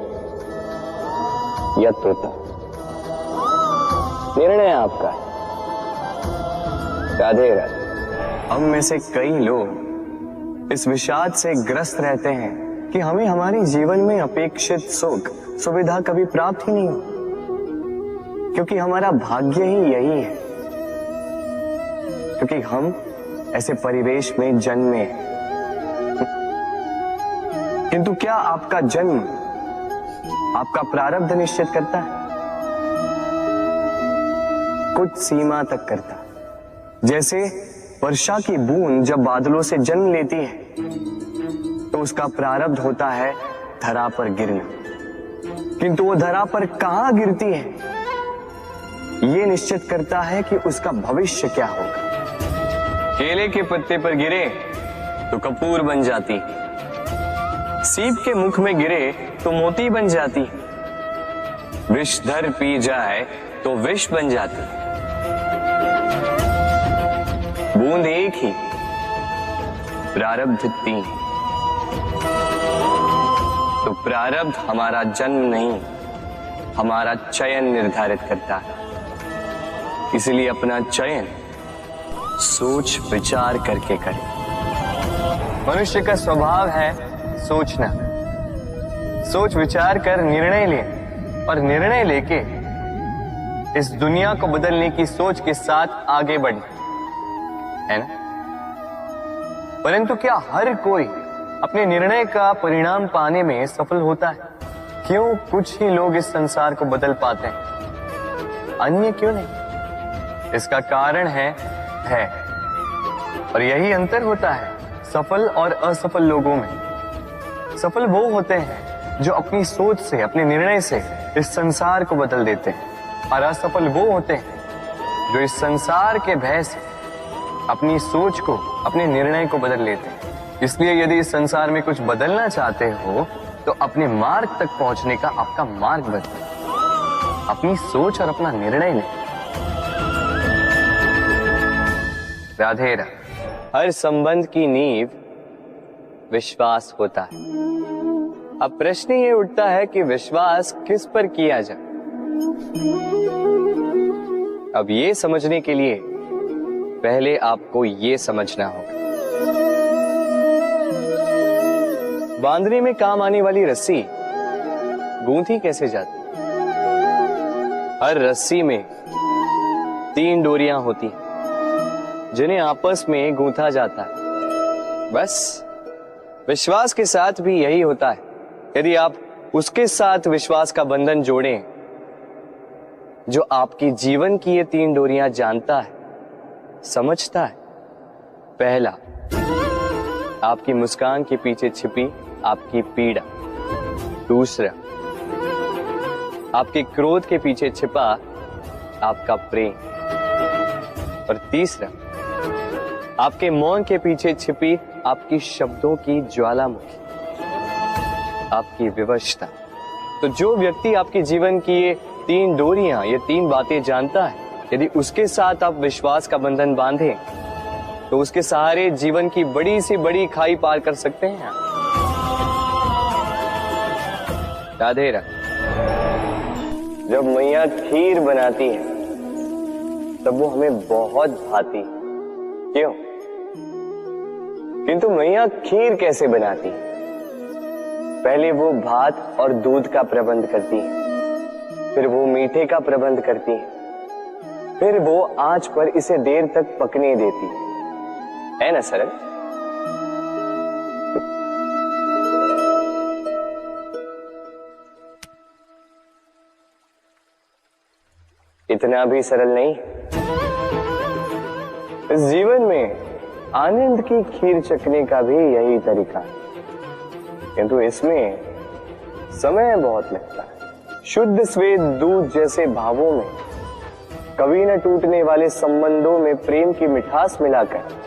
या तोता? निर्णय आपका है। राधे राधे। हम में से कई लोग इस विषाद से ग्रस्त रहते हैं कि हमें हमारे जीवन में अपेक्षित सुख सुविधा कभी प्राप्त ही नहीं हो। क्योंकि हमारा भाग्य ही यही है, क्योंकि हम ऐसे परिवेश में जन्मे हैं। किंतु क्या आपका जन्म आपका प्रारब्ध निश्चित करता है? कुछ सीमा तक करता है। जैसे वर्षा की बूंद जब बादलों से जन्म लेती है तो उसका प्रारब्ध होता है धरा पर गिरना, किंतु वो धरा पर कहां गिरती है ये निश्चित करता है कि उसका भविष्य क्या होगा। केले के पत्ते पर गिरे तो कपूर बन जाती, सीप के मुख में गिरे तो मोती बन जाती, विषधर पी जाए तो विष बन जाती। बूंद एक ही, प्रारब्ध तीन। तो प्रारब्ध हमारा जन्म नहीं, हमारा चयन निर्धारित करता है। इसलिए अपना चयन सोच विचार करके करें। मनुष्य का स्वभाव है सोचना, सोच विचार कर निर्णय ले और निर्णय लेके इस दुनिया को बदलने की सोच के साथ आगे बढ़े, है ना? परंतु क्या हर कोई अपने निर्णय का परिणाम पाने में सफल होता है? क्यों कुछ ही लोग इस संसार को बदल पाते हैं, अन्य क्यों नहीं? इसका कारण है और यही अंतर होता है सफल और असफल लोगों में। सफल वो होते हैं जो अपनी सोच से, अपने निर्णय से इस संसार को बदल देते हैं, और असफल वो होते हैं जो इस संसार के भय से अपनी सोच को, अपने निर्णय को बदल लेते हैं। इसलिए यदि इस संसार में कुछ बदलना चाहते हो तो अपने मार्ग तक पहुंचने का आपका मार्ग बदलो, अपनी सोच और अपना निर्णय ले। राधे राधे। हर संबंध की नींव विश्वास होता है। अब प्रश्न ये उठता है कि विश्वास किस पर किया जाए। अब ये समझने के लिए पहले आपको ये समझना होगा, बांधने में काम आने वाली रस्सी गूंथी कैसे जाती? हर रस्सी में 3 डोरियां होती हैं जिन्हें आपस में गूंथा जाता है। बस विश्वास के साथ भी यही होता है। यदि आप उसके साथ विश्वास का बंधन जोड़ें जो आपकी जीवन की ये 3 डोरियां जानता है, समझता है। पहला, आपकी मुस्कान के पीछे छिपी आपकी पीड़ा। दूसरा, आपके क्रोध के पीछे छिपा आपका प्रेम। और तीसरा, आपके मौन के पीछे छिपी आपकी शब्दों की ज्वालामुखी, आपकी विवशता। तो जो व्यक्ति आपके जीवन की ये 3 डोरियां, ये 3 बातें जानता है, यदि उसके साथ आप विश्वास का बंधन बांधें तो उसके सहारे जीवन की बड़ी से बड़ी खाई पार कर सकते हैं आप। राधे राधे। जब मैया खीर बनाती है तब वो हमें बहुत भाती, क्यों? किंतु मैया खीर कैसे बनाती है? पहले वो भात और दूध का प्रबंध करती है, फिर वो मीठे का प्रबंध करती है, फिर वो आंच पर इसे देर तक पकने देती है ना सरल? इतना भी सरल नहीं। इस जीवन में आनंद की खीर चखने का भी यही तरीका है, किंतु इसमें समय बहुत लगता है। शुद्ध श्वेत दूध जैसे भावों में, कभी न टूटने वाले संबंधों में प्रेम की मिठास मिलाकर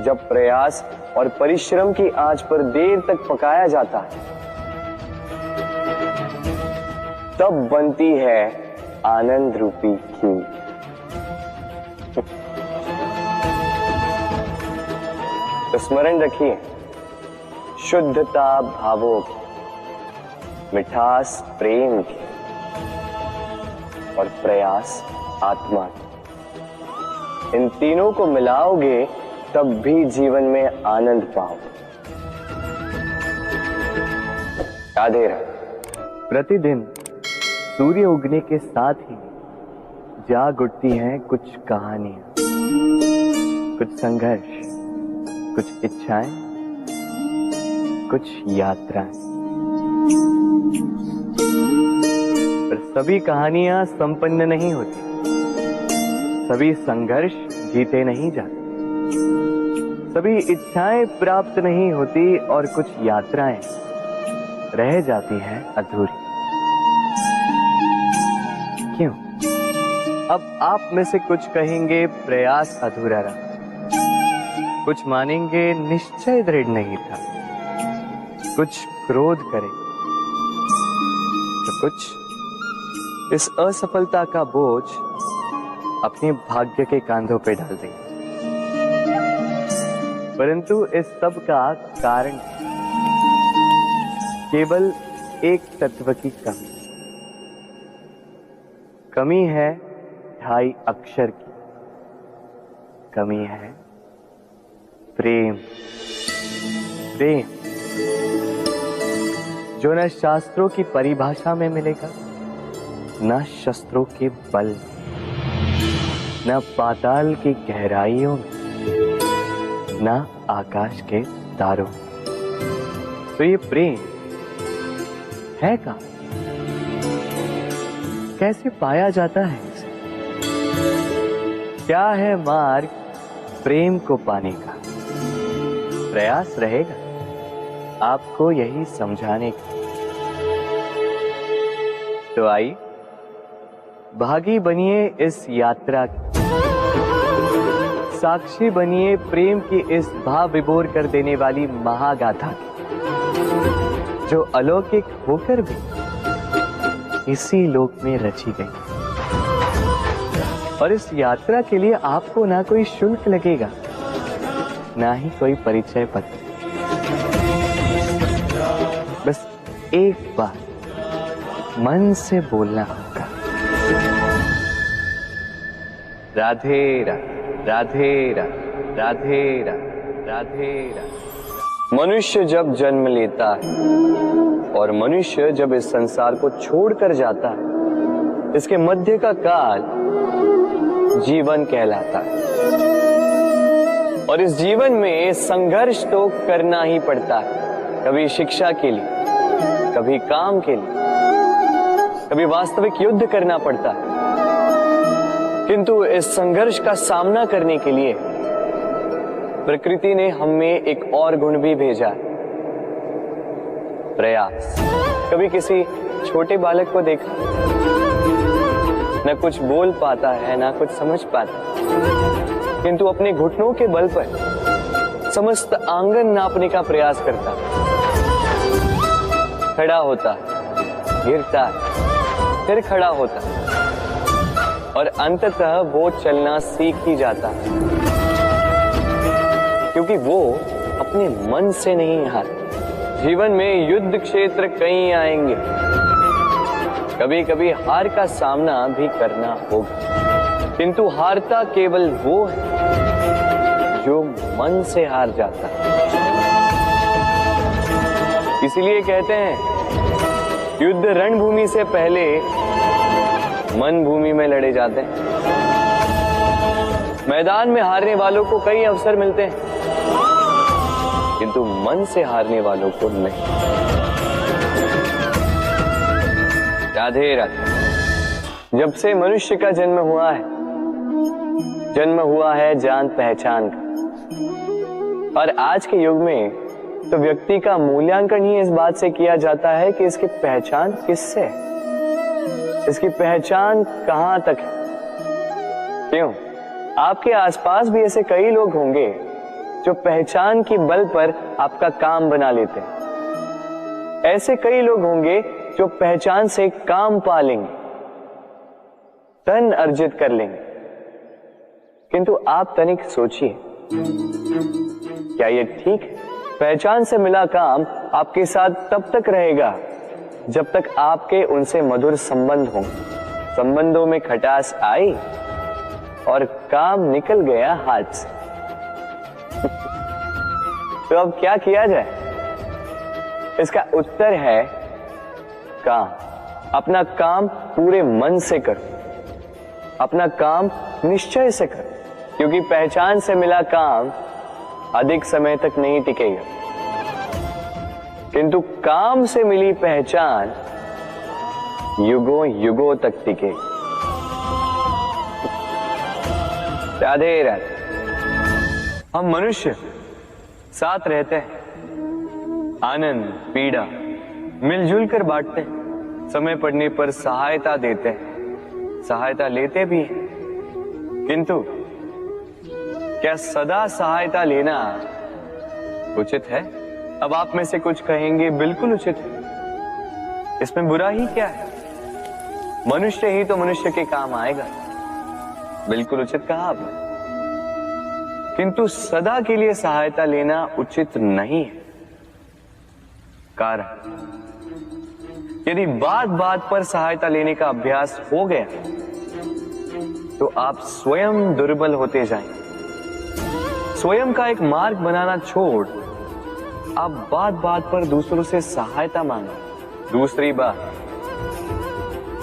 जब प्रयास और परिश्रम की आंच पर देर तक पकाया जाता है तब बनती है आनंद रूपी खीर। तो स्मरण रखिए, शुद्धता भावों की, मिठास प्रेम की और प्रयास आत्मा की, इन तीनों को मिलाओगे तब भी जीवन में आनंद पाओगे। राधे राधे। प्रतिदिन सूर्य उगने के साथ ही जाग उठती हैं कुछ कहानियां, कुछ संघर्ष, कुछ इच्छाएं, कुछ यात्राएं। पर सभी कहानियां संपन्न नहीं होती, सभी संघर्ष जीते नहीं जाते, सभी इच्छाएं प्राप्त नहीं होती और कुछ यात्राएं रह जाती हैं अधूरी। क्यों? अब आप में से कुछ कहेंगे प्रयास अधूरा रहा, कुछ मानेंगे निश्चय दृढ़ नहीं था, कुछ क्रोध करें, तो कुछ इस असफलता का बोझ अपने भाग्य के कांधों पे डाल देंगे। परंतु इस सब का कारण केवल एक तत्व की कमी है 2.5 अक्षर की कमी है, प्रेम। प्रेम जो न शास्त्रों की परिभाषा में मिलेगा, न शस्त्रों के बल, न पाताल की गहराइयों में, न आकाश के तारों। तो ये प्रेम है का? कैसे पाया जाता है इसे? क्या है मार्ग प्रेम को पाने का? प्रयास रहेगा आपको यही समझाने का। तो आइए भागी बनिए इस यात्रा की, साक्षी बनिए प्रेम की इस भाव विभोर कर देने वाली महागाथा की, जो अलौकिक होकर भी इसी लोक में रची गई। और इस यात्रा के लिए आपको ना कोई शुल्क लगेगा, ना ही कोई परिचय पत्र। बस एक बार मन से बोलना होगा, राधे राधे राधे राधे राधे राधे राधे। मनुष्य जब जन्म लेता है और मनुष्य जब इस संसार को छोड़कर जाता है, इसके मध्य का काल जीवन कहलाता है। और इस जीवन में संघर्ष तो करना ही पड़ता है, कभी शिक्षा के लिए, कभी काम के लिए, कभी वास्तविक युद्ध करना पड़ता है। किंतु इस संघर्ष का सामना करने के लिए प्रकृति ने हमें एक और गुण भी भेजा, प्रयास। कभी किसी छोटे बालक को देखा, न कुछ बोल पाता है, ना कुछ समझ पाता, किंतु अपने घुटनों के बल पर समस्त आंगन नापने का प्रयास करता, खड़ा होता, गिरता, फिर खड़ा होता, और अंततः वो चलना सीख ही जाता, क्योंकि वो अपने मन से नहीं हार। जीवन में युद्ध क्षेत्र कई आएंगे, कभी कभी हार का सामना भी करना होगा, किंतु हारता केवल वो है जो मन से हार जाता है। इसीलिए कहते हैं युद्ध रणभूमि से पहले मन भूमि में लड़े जाते हैं। मैदान में हारने वालों को कई अवसर मिलते हैं, किंतु मन से हारने वालों को नहीं। राधे राधे। जब से मनुष्य का जन्म हुआ है जान पहचान का। और आज के युग में तो व्यक्ति का मूल्यांकन ही इस बात से किया जाता है कि इसकी पहचान किससे है, इसकी पहचान कहां तक है। क्यों? आपके आसपास भी ऐसे कई लोग होंगे जो पहचान की बल पर आपका काम बना लेते हैं। ऐसे कई लोग होंगे जो पहचान से काम पा लेंगे, धन अर्जित कर लेंगे। किंतु आप तनिक सोचिए, क्या ये ठीक है? पहचान से मिला काम आपके साथ तब तक रहेगा जब तक आपके उनसे मधुर संबंध हों। संबंधों में खटास आई और काम निकल गया हाथ से। तो अब क्या किया जाए? इसका उत्तर है काम। अपना काम पूरे मन से करो, अपना काम निश्चय से करो, क्योंकि पहचान से मिला काम अधिक समय तक नहीं टिकेगा, किंतु काम से मिली पहचान युगों युगों तक टिकेगी। राधे राधे। हम मनुष्य साथ रहते हैं, आनंद पीड़ा मिलजुल कर बांटते हैं, समय पड़ने पर सहायता देते हैं, सहायता लेते भी हैं, किंतु क्या सदा सहायता लेना उचित है? अब आप में से कुछ कहेंगे बिल्कुल उचित है, इसमें बुरा ही क्या है, मनुष्य ही तो मनुष्य के काम आएगा। बिल्कुल उचित कहा आपने, किंतु सदा के लिए सहायता लेना उचित नहीं है। कारण, यदि बात बात पर सहायता लेने का अभ्यास हो गया तो आप स्वयं दुर्बल होते जाएंगे। स्वयं का एक मार्ग बनाना छोड़ आप बात बात पर दूसरों से सहायता मांगे। दूसरी बात,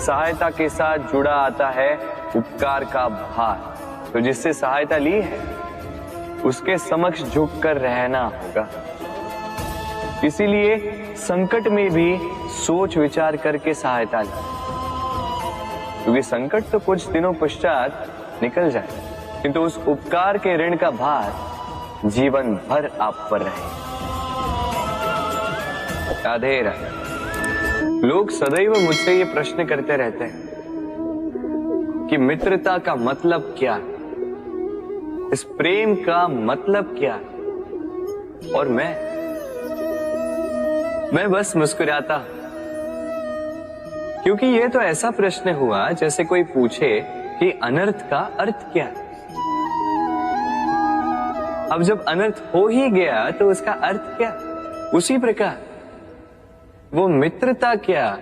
सहायता के साथ जुड़ा आता है उपकार का भार, तो जिससे सहायता ली है उसके समक्ष झुककर रहना होगा। इसीलिए संकट में भी सोच विचार करके सहायता लें, क्योंकि संकट तो कुछ दिनों पश्चात निकल जाए, किंतु उस उपकार के ऋण का भार जीवन भर आप पर रहे। राधे राधे। लोग सदैव मुझसे ये प्रश्न करते रहते हैं कि मित्रता का मतलब क्या है, इस प्रेम का मतलब क्या है, और मैं बस मुस्कुराता, क्योंकि ये तो ऐसा प्रश्न हुआ जैसे कोई पूछे कि अनर्थ का अर्थ क्या है। अब जब अनर्थ हो ही गया तो उसका अर्थ क्या? उसी प्रकार वो मित्रता क्या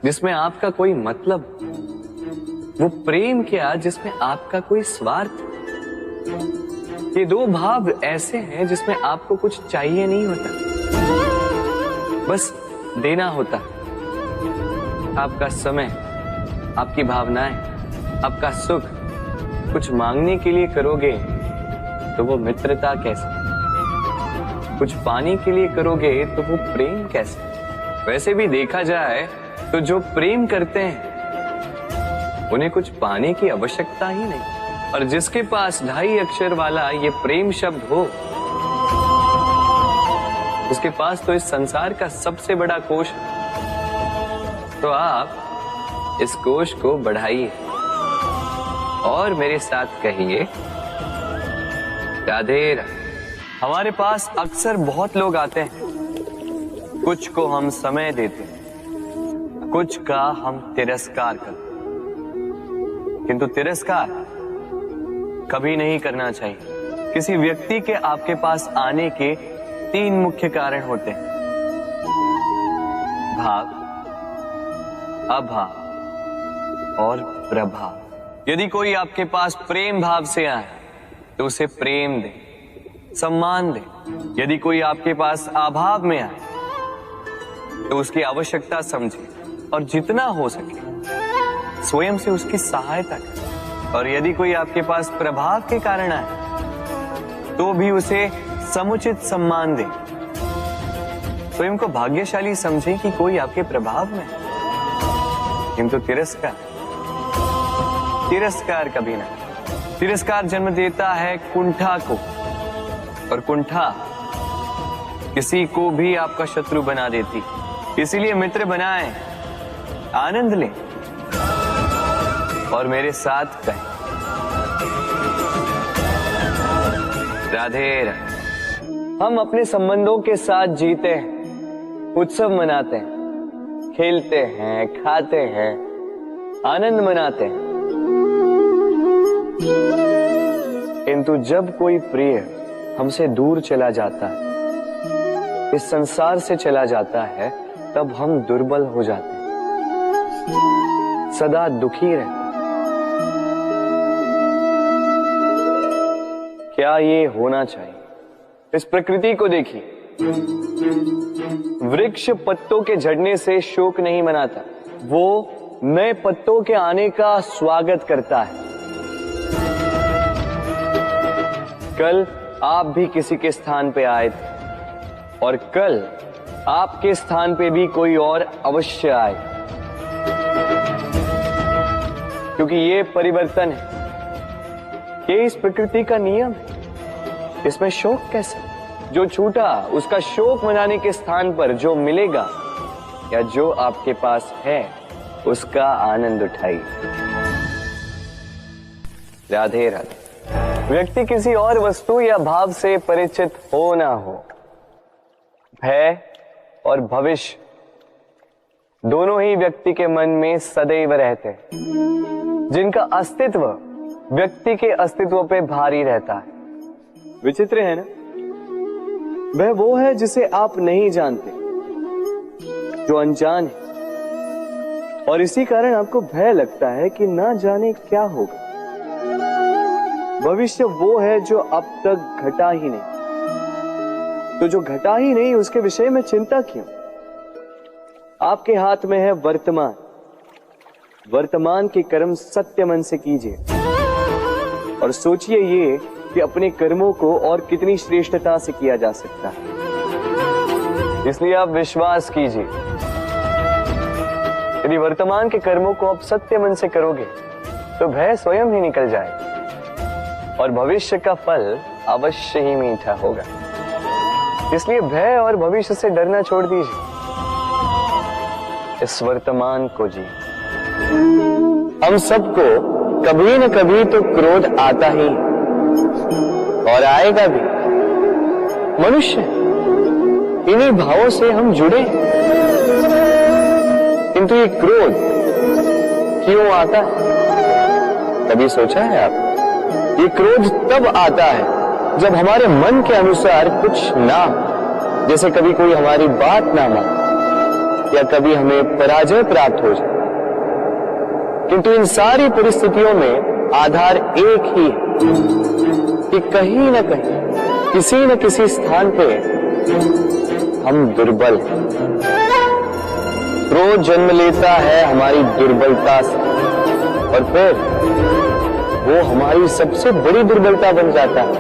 जिसमें आपका कोई मतलब, वो प्रेम क्या जिसमें आपका कोई स्वार्थ। ये दो भाव ऐसे हैं जिसमें आपको कुछ चाहिए नहीं होता, बस देना होता। आपका समय, आपकी भावनाएं, आपका सुख कुछ मांगने के लिए करोगे तो वो मित्रता कैसे? कुछ पाने के लिए करोगे तो वो प्रेम कैसे? वैसे भी देखा जाए तो जो प्रेम करते हैं उन्हें कुछ पाने की आवश्यकता ही नहीं, और जिसके पास 2.5 अक्षर वाला ये प्रेम शब्द हो, उसके पास तो इस संसार का सबसे बड़ा कोश है। तो आप इस कोश को बढ़ाइए और मेरे साथ कहिए राधे राधे। हमारे पास अक्सर बहुत लोग आते हैं, कुछ को हम समय देते हैं, कुछ का हम तिरस्कार करते हैं, किंतु तिरस्कार कभी नहीं करना चाहिए। किसी व्यक्ति के आपके पास आने के 3 मुख्य कारण होते हैं: भाव, अभाव और प्रभाव। यदि कोई आपके पास प्रेम भाव से आए तो उसे प्रेम दे, सम्मान दे। यदि कोई आपके पास अभाव में आए तो उसकी आवश्यकता समझे और जितना हो सके स्वयं से उसकी सहायता करें। और यदि कोई आपके पास प्रभाव के कारण आए तो भी उसे समुचित सम्मान दे। स्वयं को भाग्यशाली समझे कि कोई आपके प्रभाव में, किंतु तिरस्कार कभी ना। तिरस्कार जन्म देता है कुंठा को, और कुंठा किसी को भी आपका शत्रु बना देती। इसीलिए मित्र बनाएं, आनंद लें और मेरे साथ कहें राधे राधे। हम अपने संबंधों के साथ जीते हैं, उत्सव मनाते हैं, खेलते हैं, खाते हैं, आनंद मनाते हैं, किंतु जब कोई प्रिय हमसे दूर चला जाता है, इस संसार से चला जाता है, तब हम दुर्बल हो जाते हैं, सदा दुखी रहते हैं। क्या ये होना चाहिए? इस प्रकृति को देखिए, वृक्ष पत्तों के झड़ने से शोक नहीं मनाता, वो नए पत्तों के आने का स्वागत करता है। कल आप भी किसी के स्थान पे आए थे और कल आपके स्थान पे भी कोई और अवश्य आए, क्योंकि ये परिवर्तन है, ये इस प्रकृति का नियम है। इसमें शोक कैसे? जो छूटा उसका शोक मनाने के स्थान पर जो मिलेगा या जो आपके पास है उसका आनंद उठाइए। राधे राधे। व्यक्ति किसी और वस्तु या भाव से परिचित हो ना हो, भय और भविष्य दोनों ही व्यक्ति के मन में सदैव रहते हैं, जिनका अस्तित्व व्यक्ति के अस्तित्व पे भारी रहता है। विचित्र है ना? वह वो है जिसे आप नहीं जानते, जो अनजान है, और इसी कारण आपको भय लगता है कि ना जाने क्या होगा। भविष्य वो है जो अब तक घटा ही नहीं, तो जो घटा ही नहीं उसके विषय में चिंता क्यों? आपके हाथ में है वर्तमान। वर्तमान के कर्म सत्य मन से कीजिए और सोचिए ये कि अपने कर्मों को और कितनी श्रेष्ठता से किया जा सकता है। इसलिए आप विश्वास कीजिए, यदि वर्तमान के कर्मों को आप सत्य मन से करोगे तो भय स्वयं ही निकल जाएगा और भविष्य का फल अवश्य ही मीठा होगा। इसलिए भय और भविष्य से डरना छोड़ दीजिए, इस वर्तमान को जी। हम सबको कभी न कभी तो क्रोध आता ही और आएगा भी। मनुष्य इन्हीं भावों से हम जुड़े, किंतु ये क्रोध क्यों आता है? कभी सोचा है आप? ये क्रोध तब आता है जब हमारे मन के अनुसार कुछ ना हो, जैसे कभी कोई हमारी बात ना माने या कभी हमें पराजय प्राप्त हो जाए। किंतु इन सारी परिस्थितियों में आधार एक ही है कि कहीं ना कहीं किसी न किसी स्थान पे हम दुर्बल हैं। क्रोध जन्म लेता है हमारी दुर्बलता से और फिर वो हमारी सबसे बड़ी दुर्बलता बन जाता है।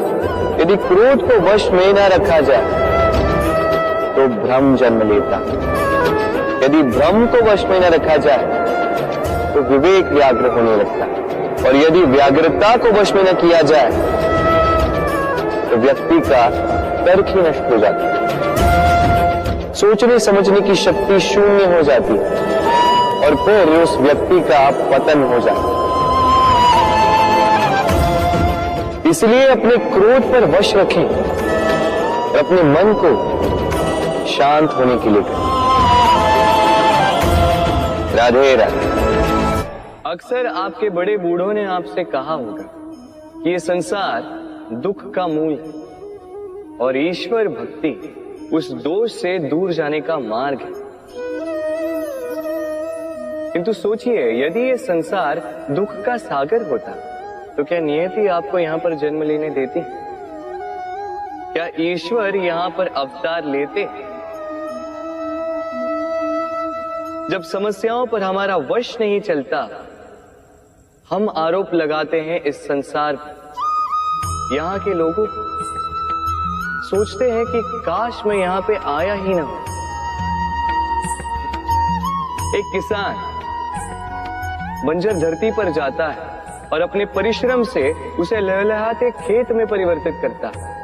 यदि क्रोध को वश में न रखा जाए तो भ्रम जन्म लेता है। यदि भ्रम को वश में न रखा जाए तो विवेक व्याग्र होने लगता है और यदि व्याग्रता को वश में न किया जाए तो व्यक्ति का तर्क ही नष्ट हो जाता है। सोचने समझने की शक्ति शून्य हो जाती है और फिर उस व्यक्ति का पतन हो जाता है। इसलिए अपने क्रोध पर वश रखें और अपने मन को शांत होने के लिए करें। राधे राधे। अक्सर आपके बड़े बूढ़ों ने आपसे कहा होगा कि ये संसार दुख का मूल है और ईश्वर भक्ति उस दोष से दूर जाने का मार्ग है। किंतु सोचिए, यदि ये संसार दुख का सागर होता तो क्या नियति आपको यहां पर जन्म लेने देती? क्या ईश्वर यहां पर अवतार लेते? जब समस्याओं पर हमारा वश नहीं चलता, हम आरोप लगाते हैं इस संसार पर, यहां के लोगों को। सोचते हैं कि काश मैं यहां पे आया ही ना हो। एक किसान बंजर धरती पर जाता है और अपने परिश्रम से उसे लहलहाते खेत में परिवर्तित करता है।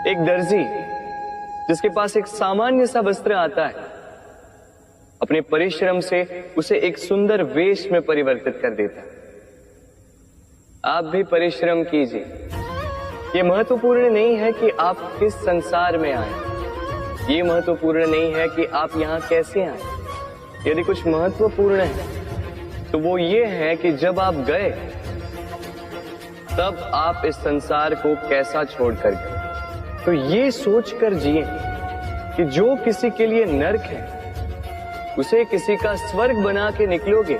एक दर्जी जिसके पास एक सामान्य सा वस्त्र आता है, अपने परिश्रम से उसे एक सुंदर वेश में परिवर्तित कर देता है। आप भी परिश्रम कीजिए। ये महत्वपूर्ण नहीं है कि आप किस संसार में आए, ये महत्वपूर्ण नहीं है कि आप यहाँ कैसे आए। यदि कुछ महत्वपूर्ण है तो वो ये है कि जब आप गए तब आप इस संसार को कैसा छोड़कर गए। तो ये सोचकर जिए कि जो किसी के लिए नरक है उसे किसी का स्वर्ग बना के निकलोगे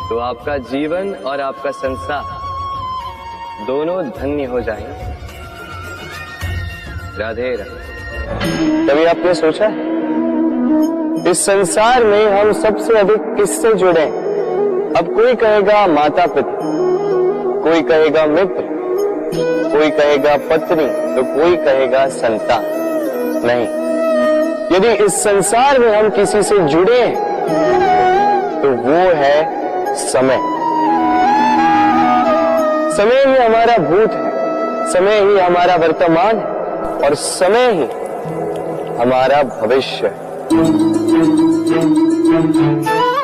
तो आपका जीवन और आपका संसार दोनों धन्य हो जाएंगे। राधे राधे। कभी आपने सोचा इस संसार में हम सबसे अधिक किससे जुड़े? अब कोई कहेगा माता पिता, कोई कहेगा मित्र, कोई कहेगा पत्नी, तो कोई कहेगा संतान। नहीं, यदि इस संसार में हम किसी से जुड़े तो वो है समय। समय ही हमारा भूत है, समय ही हमारा वर्तमान है और समय ही हमारा भविष्य है।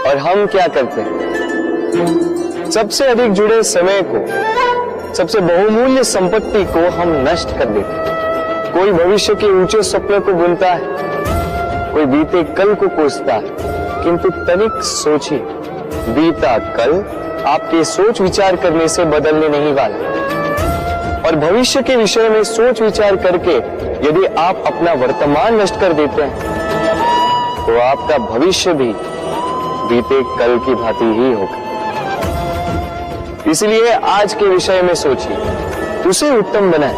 और हम क्या करते हैं? सबसे अधिक जुड़े समय को, सबसे बहुमूल्य संपत्ति को हम नष्ट कर देते हैं। कोई भविष्य के ऊंचे सपने को बुनता है, कोई बीते कल को कोसता है, किंतु तनिक सोचिए, बीता कल आपके सोच विचार करने से बदलने नहीं वाला। और भविष्य के विषय में सोच विचार करके यदि आप अपना वर्तमान नष्ट कर देते हैं तो आपका भविष्य भी बीते कल की भांति ही होगा। इसलिए आज के विषय में सोचिए, उसे उत्तम बनाएं।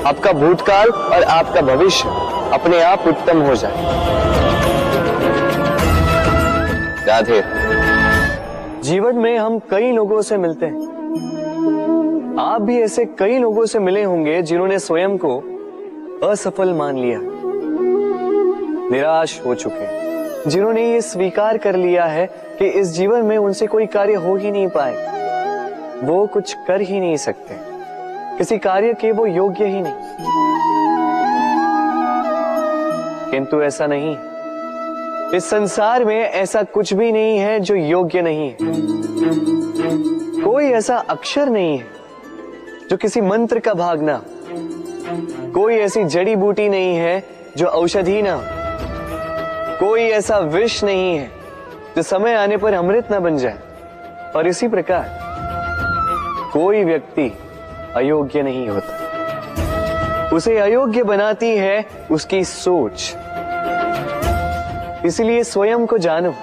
आपका भूतकाल और आपका भविष्य अपने आप उत्तम हो जाए। राधे। जीवन में हम कई लोगों से मिलते हैं। आप भी ऐसे कई लोगों से मिले होंगे जिन्होंने स्वयं को असफल मान लिया, निराश हो चुके, जिन्होंने ये स्वीकार कर लिया है कि इस जीवन में उनसे कोई कार्य हो ही नहीं पाएगा, वो कुछ कर ही नहीं सकते, किसी कार्य के वो योग्य ही नहीं। किंतु ऐसा नहीं, इस संसार में ऐसा कुछ भी नहीं है जो योग्य नहीं है। कोई ऐसा अक्षर नहीं है जो किसी मंत्र का भाग ना, कोई ऐसी जड़ी बूटी नहीं है जो औषधि ना, कोई ऐसा विष नहीं है जो समय आने पर अमृत ना बन जाए। और इसी प्रकार कोई व्यक्ति अयोग्य नहीं होता, उसे अयोग्य बनाती है उसकी सोच। इसलिए स्वयं को जानो,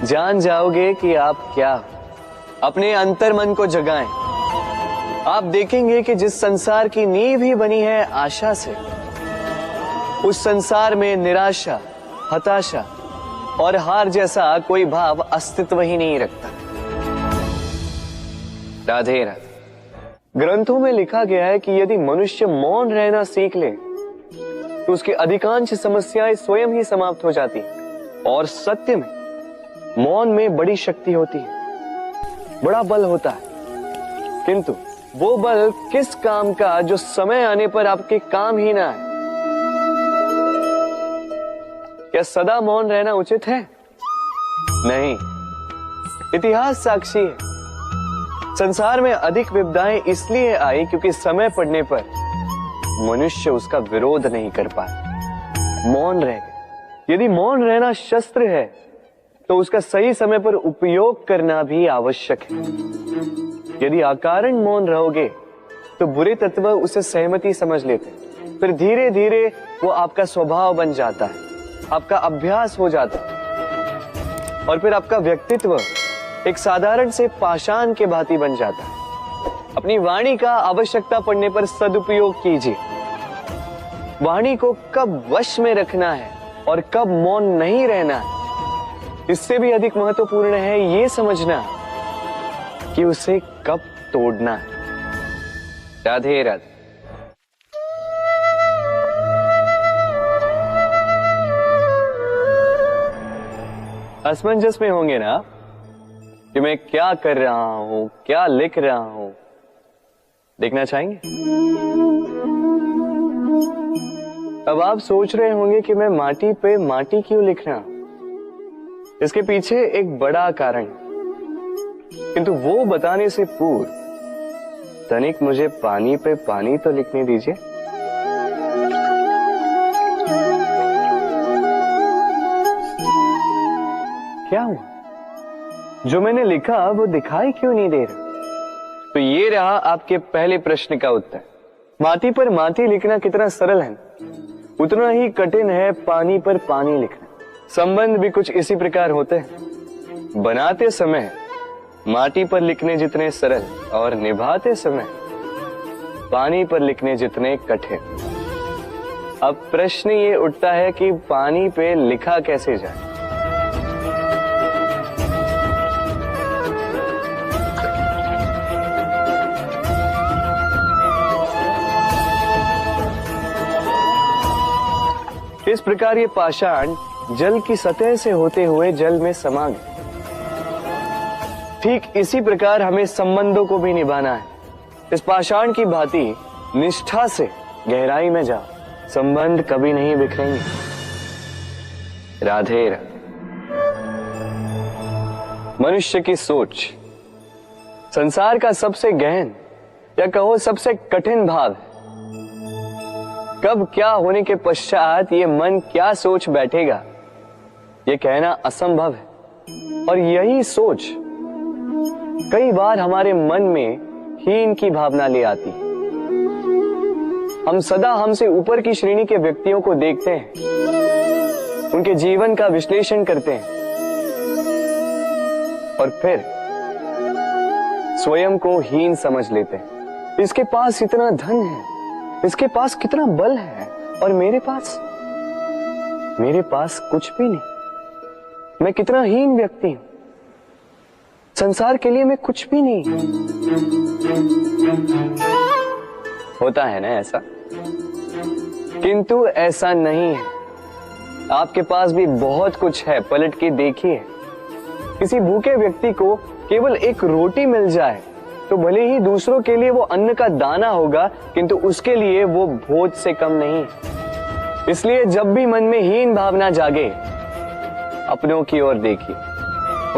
जान जाओगे कि आप क्या। अपने अंतर्मन को जगाएं। आप देखेंगे कि जिस संसार की नींव ही बनी है आशा से, उस संसार में निराशा, हताशा और हार जैसा कोई भाव अस्तित्व ही नहीं रखता। राधे राधे। ग्रंथों में लिखा गया है कि यदि मनुष्य मौन रहना सीख ले तो उसकी अधिकांश समस्याएं स्वयं ही समाप्त हो जाती हैं। और सत्य में मौन में बड़ी शक्ति होती है, बड़ा बल होता है, किंतु वो बल किस काम का जो समय आने पर आपके काम ही ना है। क्या सदा मौन रहना उचित है? नहीं। इतिहास साक्षी है, संसार में अधिक विपदाएं इसलिए आई क्योंकि समय पड़ने पर मनुष्य उसका विरोध नहीं कर पाया, मौन रह गए। यदि मौन रहना शस्त्र है तो उसका सही समय पर उपयोग करना भी आवश्यक है। यदि अकारण मौन रहोगे तो बुरे तत्व उसे सहमति समझ लेते, फिर धीरे धीरे वो आपका स्वभाव बन जाता है, आपका अभ्यास हो जाता है और फिर आपका व्यक्तित्व एक साधारण से पाषाण के भांति बन जाता है। अपनी वाणी का आवश्यकता पड़ने पर सदुपयोग कीजिए। वाणी को कब वश में रखना है और कब मौन नहीं रहना है, इससे भी अधिक महत्वपूर्ण है ये समझना कि उसे कब तोड़ना है। राधे राधे। असमंजस में होंगे ना कि मैं क्या कर रहा हूं, क्या लिख रहा हूं, देखना चाहेंगे? अब आप सोच रहे होंगे कि मैं माटी पे माटी क्यों लिख रहा हूं। इसके पीछे एक बड़ा कारण, किंतु वो बताने से पूर्व तनिक मुझे पानी पे पानी तो लिखने दीजिए। क्या हुआ? जो मैंने लिखा वो दिखाई क्यों नहीं दे रहा? तो ये रहा आपके पहले प्रश्न का उत्तर। माटी पर माटी लिखना कितना सरल है, उतना ही कठिन है पानी पर पानी लिखना। संबंध भी कुछ इसी प्रकार होते हैं। बनाते समय माटी पर लिखने जितने सरल और निभाते समय पानी पर लिखने जितने कठिन। अब प्रश्न ये उठता है कि पानी पे लिखा कैसे जाए। इस प्रकार ये पाषाण जल की सतह से होते हुए जल में समा गए। ठीक इसी प्रकार हमें संबंधों को भी निभाना है। इस पाषाण की भांति निष्ठा से गहराई में जाओ, संबंध कभी नहीं बिखरेंगे। राधे राधे। मनुष्य की सोच संसार का सबसे गहन या कहो सबसे कठिन भाव है। कब क्या होने के पश्चात ये मन क्या सोच बैठेगा, ये कहना असंभव है। और यही सोच कई बार हमारे मन में हीन की भावना ले आती है। हम सदा हमसे ऊपर की श्रेणी के व्यक्तियों को देखते हैं, उनके जीवन का विश्लेषण करते हैं और फिर स्वयं को हीन समझ लेते हैं। इसके पास इतना धन है, इसके पास कितना बल है, और मेरे पास कुछ भी नहीं। मैं कितना हीन व्यक्ति हूं, संसार के लिए मैं कुछ भी नहीं। होता है ना ऐसा? किंतु ऐसा नहीं है। आपके पास भी बहुत कुछ है, पलट के देखिए। किसी भूखे व्यक्ति को केवल एक रोटी मिल जाए तो भले ही दूसरों के लिए वो अन्न का दाना होगा, किंतु उसके लिए वो भोज से कम नहीं। इसलिए जब भी मन में हीन भावना जागे, अपनों की ओर देखिए,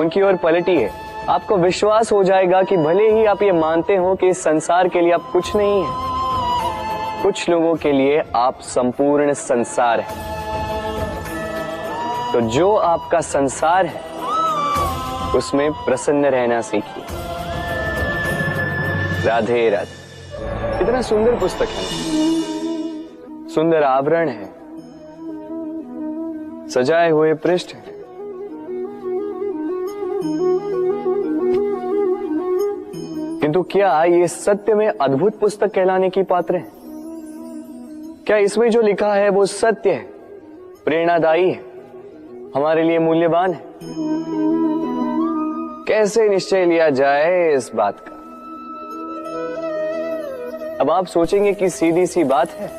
उनकी ओर पलटिए। आपको विश्वास हो जाएगा कि भले ही आप ये मानते हो कि इस संसार के लिए आप कुछ नहीं है, कुछ लोगों के लिए आप संपूर्ण संसार है। तो जो आपका संसार है उसमें प्रसन्न रहना सीखिए। राधे राधे। कितना सुंदर पुस्तक है, सुंदर आवरण है, सजाए हुए पृष्ठ है। किंतु क्या ये सत्य में अद्भुत पुस्तक कहलाने की पात्र है? क्या इसमें जो लिखा है वो सत्य है, प्रेरणादायी है, हमारे लिए मूल्यवान है? कैसे निश्चय लिया जाए इस बात का? अब आप सोचेंगे कि सीधी सी बात है,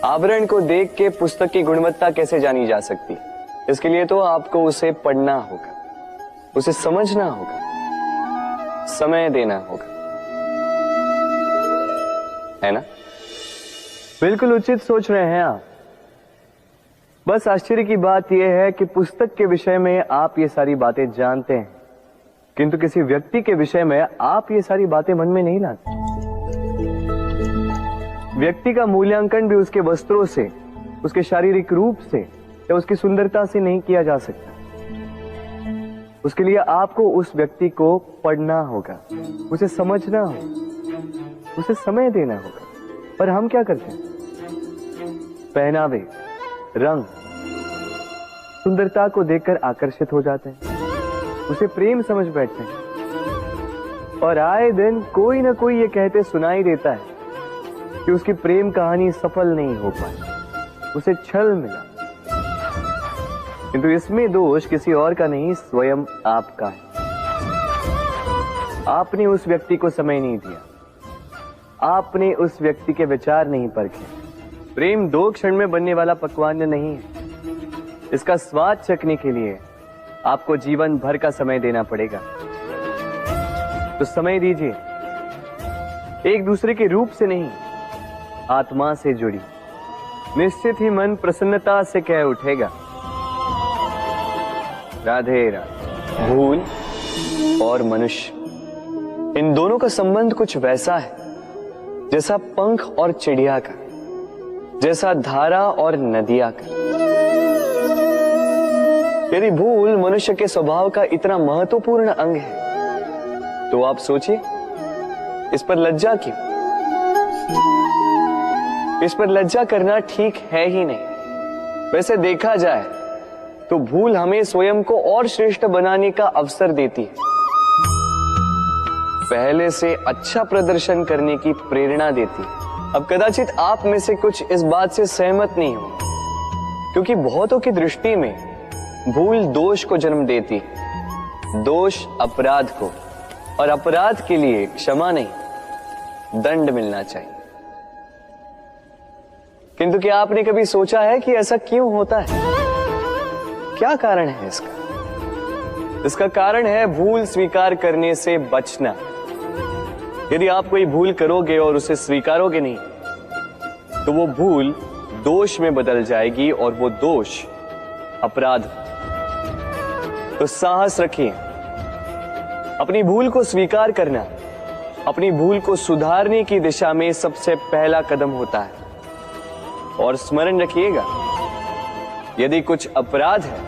आवरण को देख के पुस्तक की गुणवत्ता कैसे जानी जा सकती? इसके लिए तो आपको उसे पढ़ना होगा, उसे समझना होगा, समय देना होगा, है ना? बिल्कुल उचित सोच रहे हैं आप। बस आश्चर्य की बात यह है कि पुस्तक के विषय में आप ये सारी बातें जानते हैं, किंतु किसी व्यक्ति के विषय में आप ये सारी बातें मन में नहीं लाते। व्यक्ति का मूल्यांकन भी उसके वस्त्रों से, उसके शारीरिक रूप से या उसकी सुंदरता से नहीं किया जा सकता। उसके लिए आपको उस व्यक्ति को पढ़ना होगा, उसे समझना होगा, उसे समय देना होगा। पर हम क्या करते हैं? पहनावे, रंग, सुंदरता को देखकर आकर्षित हो जाते हैं, उसे प्रेम समझ बैठते हैं, और आए दिन कोई ना कोई ये कहते सुनाई देता है कि उसकी प्रेम कहानी सफल नहीं हो पाई, उसे छल मिला। किंतु इसमें दोष किसी और का नहीं, स्वयं आपका है। आपने उस व्यक्ति को समय नहीं दिया, आपने उस व्यक्ति के विचार नहीं परखे। प्रेम 2 क्षण में बनने वाला पकवान नहीं है। इसका स्वाद चखने के लिए आपको जीवन भर का समय देना पड़ेगा। तो समय दीजिए, एक दूसरे के रूप से नहीं, आत्मा से जुड़ी। निश्चित ही मन प्रसन्नता से कह उठेगा, राधे राधे। भूल और मनुष्य, इन दोनों का संबंध कुछ वैसा है जैसा पंख और चिड़िया का, जैसा धारा और नदिया का। यदि भूल मनुष्य के स्वभाव का इतना महत्वपूर्ण अंग है तो आप सोचिए, इस पर लज्जा क्यों? इस पर लज्जा करना ठीक है ही नहीं। वैसे देखा जाए तो भूल हमें स्वयं को और श्रेष्ठ बनाने का अवसर देती है, पहले से अच्छा प्रदर्शन करने की प्रेरणा देती है। अब कदाचित आप में से कुछ इस बात से सहमत नहीं हो, क्योंकि बहुतों की दृष्टि में भूल दोष को जन्म देती है, दोष अपराध को, और अपराध के लिए क्षमा नहीं, दंड मिलना चाहिए। किंतु क्या आपने कभी सोचा है कि ऐसा क्यों होता है? क्या कारण है इसका? इसका कारण है भूल स्वीकार करने से बचना। यदि आप कोई भूल करोगे और उसे स्वीकारोगे नहीं, तो वो भूल दोष में बदल जाएगी और वो दोष अपराध। तो साहस रखिए, अपनी भूल को स्वीकार करना अपनी भूल को सुधारने की दिशा में सबसे पहला कदम होता है। और स्मरण रखिएगा, यदि कुछ अपराध है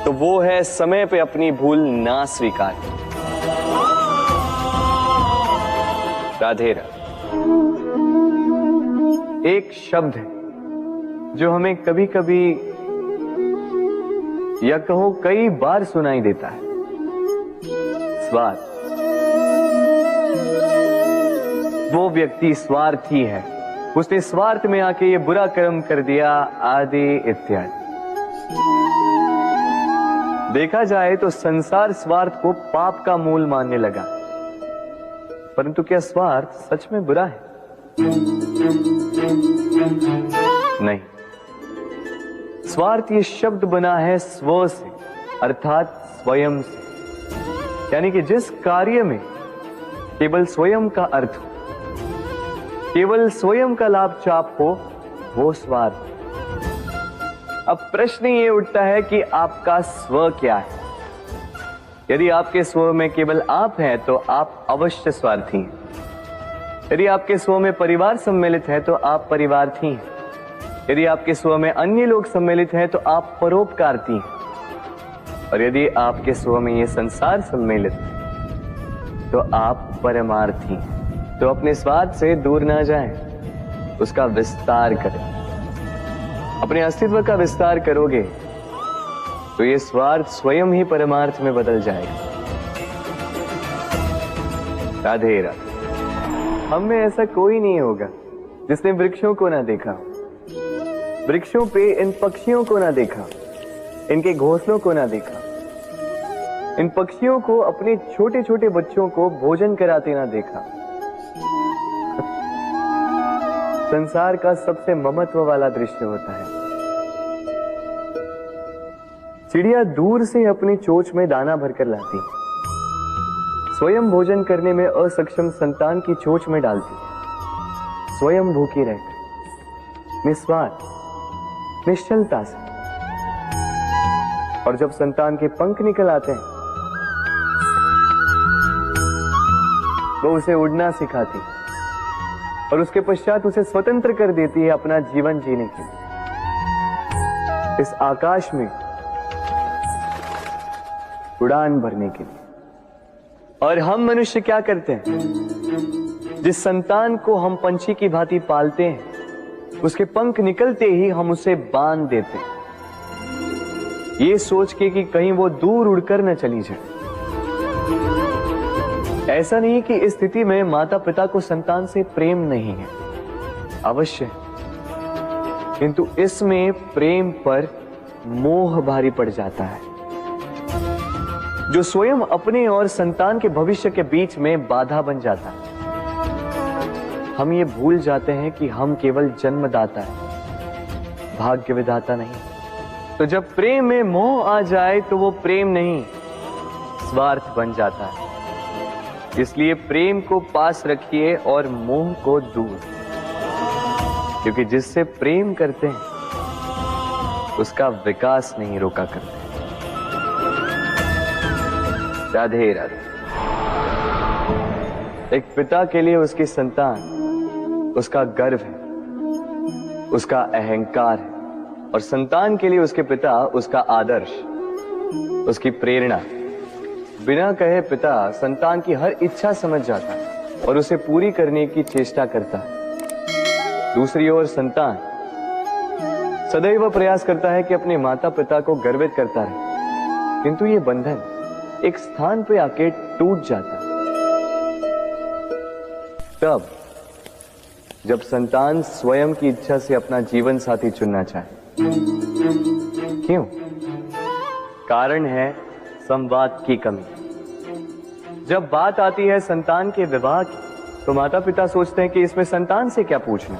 तो वो है समय पे अपनी भूल ना स्वीकार। राधे राधे। एक शब्द है जो हमें कभी कभी या कहो कई बार सुनाई देता है, स्वार्थ। वो व्यक्ति स्वार्थी है, उसने स्वार्थ में आके ये बुरा कर्म कर दिया, आदि इत्यादि। देखा जाए तो संसार स्वार्थ को पाप का मूल मानने लगा, परंतु क्या स्वार्थ सच में बुरा है? नहीं। स्वार्थ ये शब्द बना है स्व से, अर्थात स्वयं से, यानी कि जिस कार्य में केवल स्वयं का अर्थ हो, केवल स्वयं का लाभ चाप हो, वो स्वार्थ। अब प्रश्न ये उठता है कि आपका स्व क्या है? यदि आपके स्व में केवल आप हैं तो आप अवश्य स्वार्थी हैं। यदि आपके स्व में परिवार सम्मिलित है तो आप परिवार्थी हैं। यदि आपके स्व में अन्य लोग सम्मिलित हैं तो आप परोपकारती हैं। और यदि आपके स्व में ये संसार सम्मिलित है तो आप परमार्थी हैं। तो अपने स्वार्थ से दूर ना जाएं, उसका विस्तार करें। अपने अस्तित्व का विस्तार करोगे तो ये स्वार्थ स्वयं ही परमार्थ में बदल जाएगा। राधे राधे। हम में ऐसा कोई नहीं होगा जिसने वृक्षों को ना देखा, वृक्षों पे इन पक्षियों को ना देखा, इनके घोंसलों को ना देखा, इन पक्षियों को अपने छोटे छोटे बच्चों को भोजन कराते ना देखा। संसार का सबसे ममत्व वाला दृश्य होता है। चिड़िया दूर से अपनी चोंच में दाना भरकर लाती, स्वयं भोजन करने में असक्षम संतान की चोंच में डालती, स्वयं भूखी रहकर निस्वार्थ निश्चलता से। और जब संतान के पंख निकल आते हैं, वो उसे उड़ना सिखाती और उसके पश्चात उसे स्वतंत्र कर देती है अपना जीवन जीने के लिए। इस आकाश में उड़ान भरने के लिए। और हम मनुष्य क्या करते हैं? जिस संतान को हम पंछी की भांति पालते हैं, उसके पंख निकलते ही हम उसे बांध देते हैं, ये सोच के कि कहीं वो दूर उड़कर न चली जाए। ऐसा नहीं कि इस स्थिति में माता पिता को संतान से प्रेम नहीं है, अवश्य, किंतु इसमें प्रेम पर मोह भारी पड़ जाता है, जो स्वयं अपने और संतान के भविष्य के बीच में बाधा बन जाता है। हम ये भूल जाते हैं कि हम केवल जन्मदाता है, भाग्य विधाता नहीं। तो जब प्रेम में मोह आ जाए तो वो प्रेम नहीं, स्वार्थ बन जाता है। इसलिए प्रेम को पास रखिए और मोह को दूर, क्योंकि जिससे प्रेम करते हैं उसका विकास नहीं रोका करते। राधे राधे। एक पिता के लिए उसकी संतान उसका गर्व है, उसका अहंकार है, और संतान के लिए उसके पिता उसका आदर्श, उसकी प्रेरणा। बिना कहे पिता संतान की हर इच्छा समझ जाता है और उसे पूरी करने की चेष्टा करता है। दूसरी ओर संतान सदैव प्रयास करता है कि अपने माता पिता को गर्वित करता रहे, किंतु ये बंधन एक स्थान पे आके टूट जाता है। तब जब संतान स्वयं की इच्छा से अपना जीवन साथी चुनना चाहे। क्यों? कारण है संवाद की कमी। जब बात आती है संतान के विवाह की, तो माता पिता सोचते हैं कि इसमें संतान से क्या पूछना,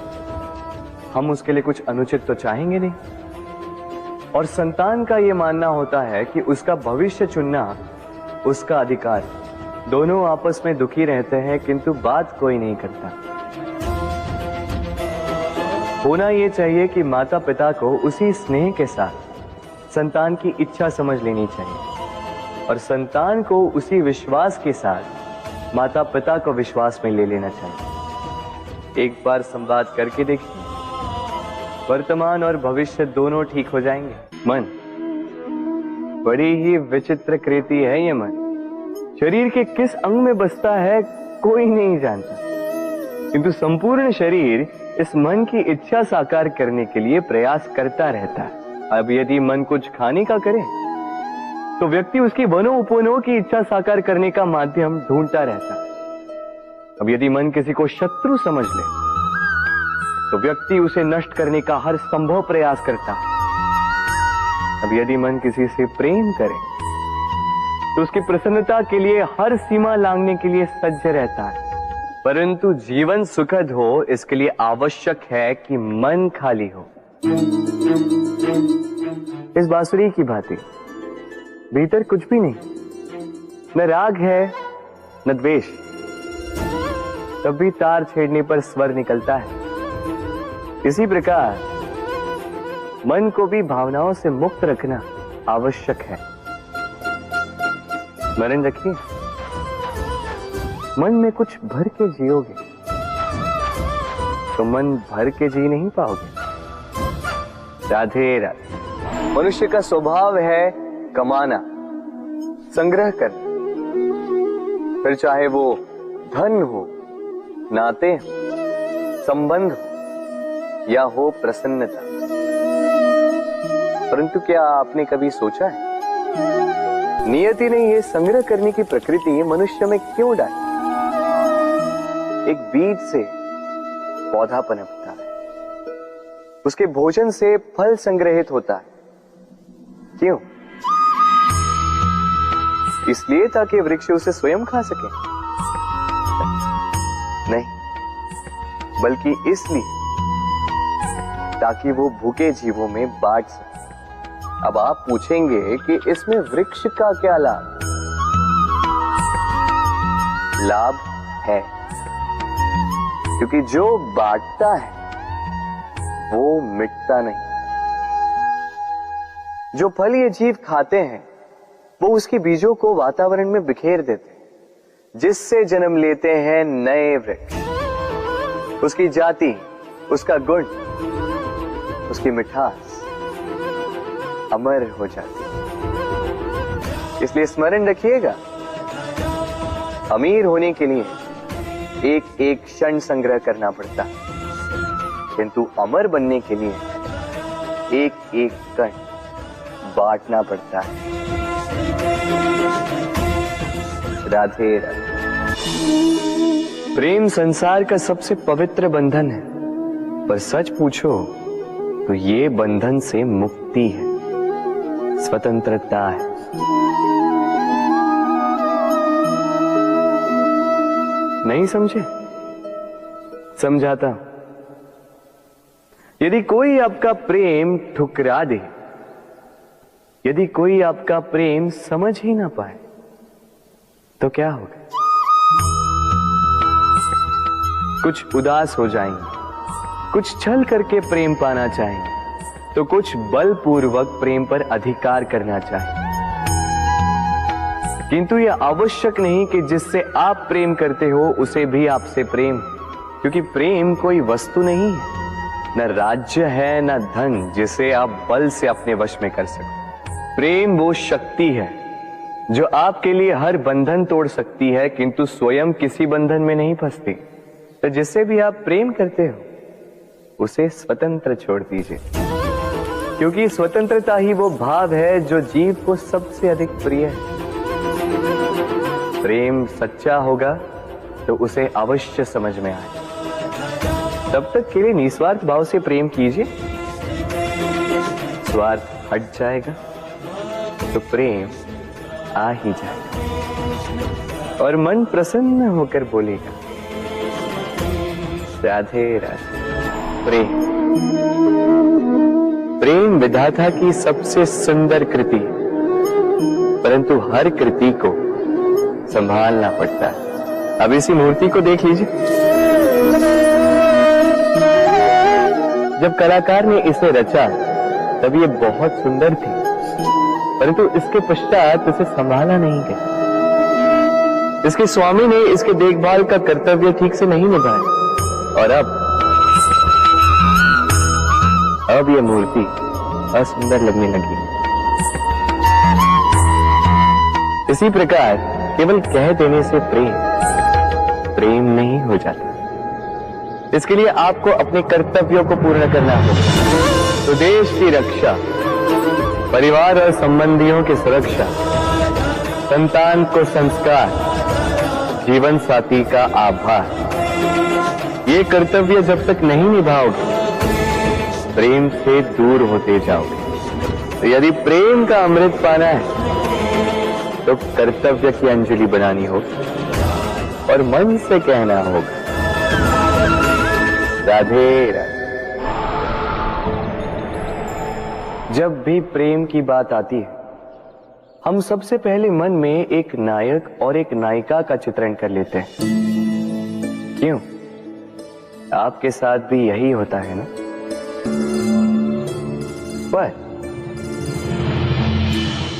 हम उसके लिए कुछ अनुचित तो चाहेंगे नहीं। और संतान का यह मानना होता है कि उसका भविष्य चुनना उसका अधिकार। दोनों आपस में दुखी रहते हैं, किंतु बात कोई नहीं करता। होना यह चाहिए कि माता पिता को उसी स्नेह के साथ संतान की इच्छा समझ लेनी चाहिए, और संतान को उसी विश्वास के साथ माता पिता को विश्वास में ले लेना चाहिए। एक बार संवाद करके देखिए, वर्तमान और भविष्य दोनों ठीक हो जाएंगे। मन बड़ी ही विचित्र कृति है ये मन। शरीर के किस अंग में बसता है कोई नहीं जानता, किंतु संपूर्ण शरीर इस मन की इच्छा साकार करने के लिए प्रयास करता रहता है। अब यदि मन कुछ खाने का करे तो व्यक्ति उसकी वनों उपवनों की इच्छा साकार करने का माध्यम ढूंढता रहता है। अब यदि मन किसी को शत्रु समझ ले तो व्यक्ति उसे नष्ट करने का हर संभव प्रयास करता है। अब यदि मन किसी से प्रेम करे तो उसकी प्रसन्नता के लिए हर सीमा लांघने के लिए सज्ज रहता है। परंतु जीवन सुखद हो, इसके लिए आवश्यक है कि मन खाली हो। इस बांसुरी की भांति भीतर कुछ भी नहीं, न राग है न द्वेष, तब भी तार छेड़ने पर स्वर निकलता है। इसी प्रकार मन को भी भावनाओं से मुक्त रखना आवश्यक है। स्मरण रखिए, मन में कुछ भर के जियोगे तो मन भर के जी नहीं पाओगे। राधे राधे। मनुष्य का स्वभाव है कमाना, संग्रह कर, फिर चाहे वो धन हो, नाते हो, संबंध हो या हो प्रसन्नता। परंतु क्या आपने कभी सोचा है नियति ने यह संग्रह करने की प्रकृति मनुष्य में क्यों डाली? एक बीज से पौधा पनपता है, उसके भोजन से फल संग्रहित होता है। क्यों? इसलिए ताकि वृक्ष उसे स्वयं खा सके? नहीं, बल्कि इसलिए ताकि वो भूखे जीवों में बांट सके। अब आप पूछेंगे कि इसमें वृक्ष का क्या लाभ? लाभ है, क्योंकि जो बांटता है वो मिटता नहीं। जो फल ये जीव खाते हैं वो उसके बीजों को वातावरण में बिखेर देते हैं, जिससे जन्म लेते हैं नए वृक्ष। उसकी जाति, उसका गुण, उसकी मिठास अमर हो जाती है। इसलिए स्मरण रखिएगा, अमीर होने के लिए एक एक क्षण संग्रह करना पड़ता है, किंतु अमर बनने के लिए एक एक कण बांटना पड़ता है। राधे राधे। प्रेम संसार का सबसे पवित्र बंधन है, पर सच पूछो तो ये बंधन से मुक्ति है, स्वतंत्रता है। नहीं समझे? समझाता। यदि कोई आपका प्रेम ठुकरा दे, यदि कोई आपका प्रेम समझ ही ना पाए, तो क्या होगा? कुछ उदास हो जाएंगे, कुछ छल करके प्रेम पाना चाहेंगे, तो कुछ बलपूर्वक प्रेम पर अधिकार करना चाहेंगे। किंतु यह आवश्यक नहीं कि जिससे आप प्रेम करते हो उसे भी आपसे प्रेम, क्योंकि प्रेम कोई वस्तु नहीं है, न राज्य है न धन जिसे आप बल से अपने वश में कर सको। प्रेम वो शक्ति है जो आपके लिए हर बंधन तोड़ सकती है, किंतु स्वयं किसी बंधन में नहीं फंसती। तो जिससे भी आप प्रेम करते हो उसे स्वतंत्र छोड़ दीजिए, क्योंकि स्वतंत्रता ही वो भाव है जो जीव को सबसे अधिक प्रिय है। प्रेम सच्चा होगा तो उसे अवश्य समझ में आए। तब तक के लिए निस्वार्थ भाव से प्रेम कीजिए। स्वार्थ हट जाएगा तो प्रेम आ ही जाएगा और मन प्रसन्न होकर बोलेगा राधे राधे। प्रेम प्रेम विधाता की सबसे सुंदर कृति है, परंतु हर कृति को संभालना पड़ता है। अब इसी मूर्ति को देख लीजिए। जब कलाकार ने इसे रचा तब ये बहुत सुंदर थी, परंतु इसके पश्चात इसे संभाला नहीं गया। इसके स्वामी ने इसके देखभाल का कर्तव्य ठीक से नहीं निभाया और अब यह मूर्ति असुंदर लगने लगी। इसी प्रकार केवल कह देने से प्रेम नहीं हो जाता। इसके लिए आपको अपने कर्तव्यों को पूर्ण करना होगा। तो देश की रक्षा, परिवार और संबंधियों की सुरक्षा, संतान को संस्कार, जीवन साथी का आभार, ये कर्तव्य जब तक नहीं निभाओगे प्रेम से दूर होते जाओगे। तो यदि प्रेम का अमृत पाना है तो कर्तव्य की अंजलि बनानी होगी और मन से कहना होगा राधे राधे। जब भी प्रेम की बात आती है हम सबसे पहले मन में एक नायक और एक नायिका का चित्रण कर लेते हैं। क्यों? आपके साथ भी यही होता है ना? पर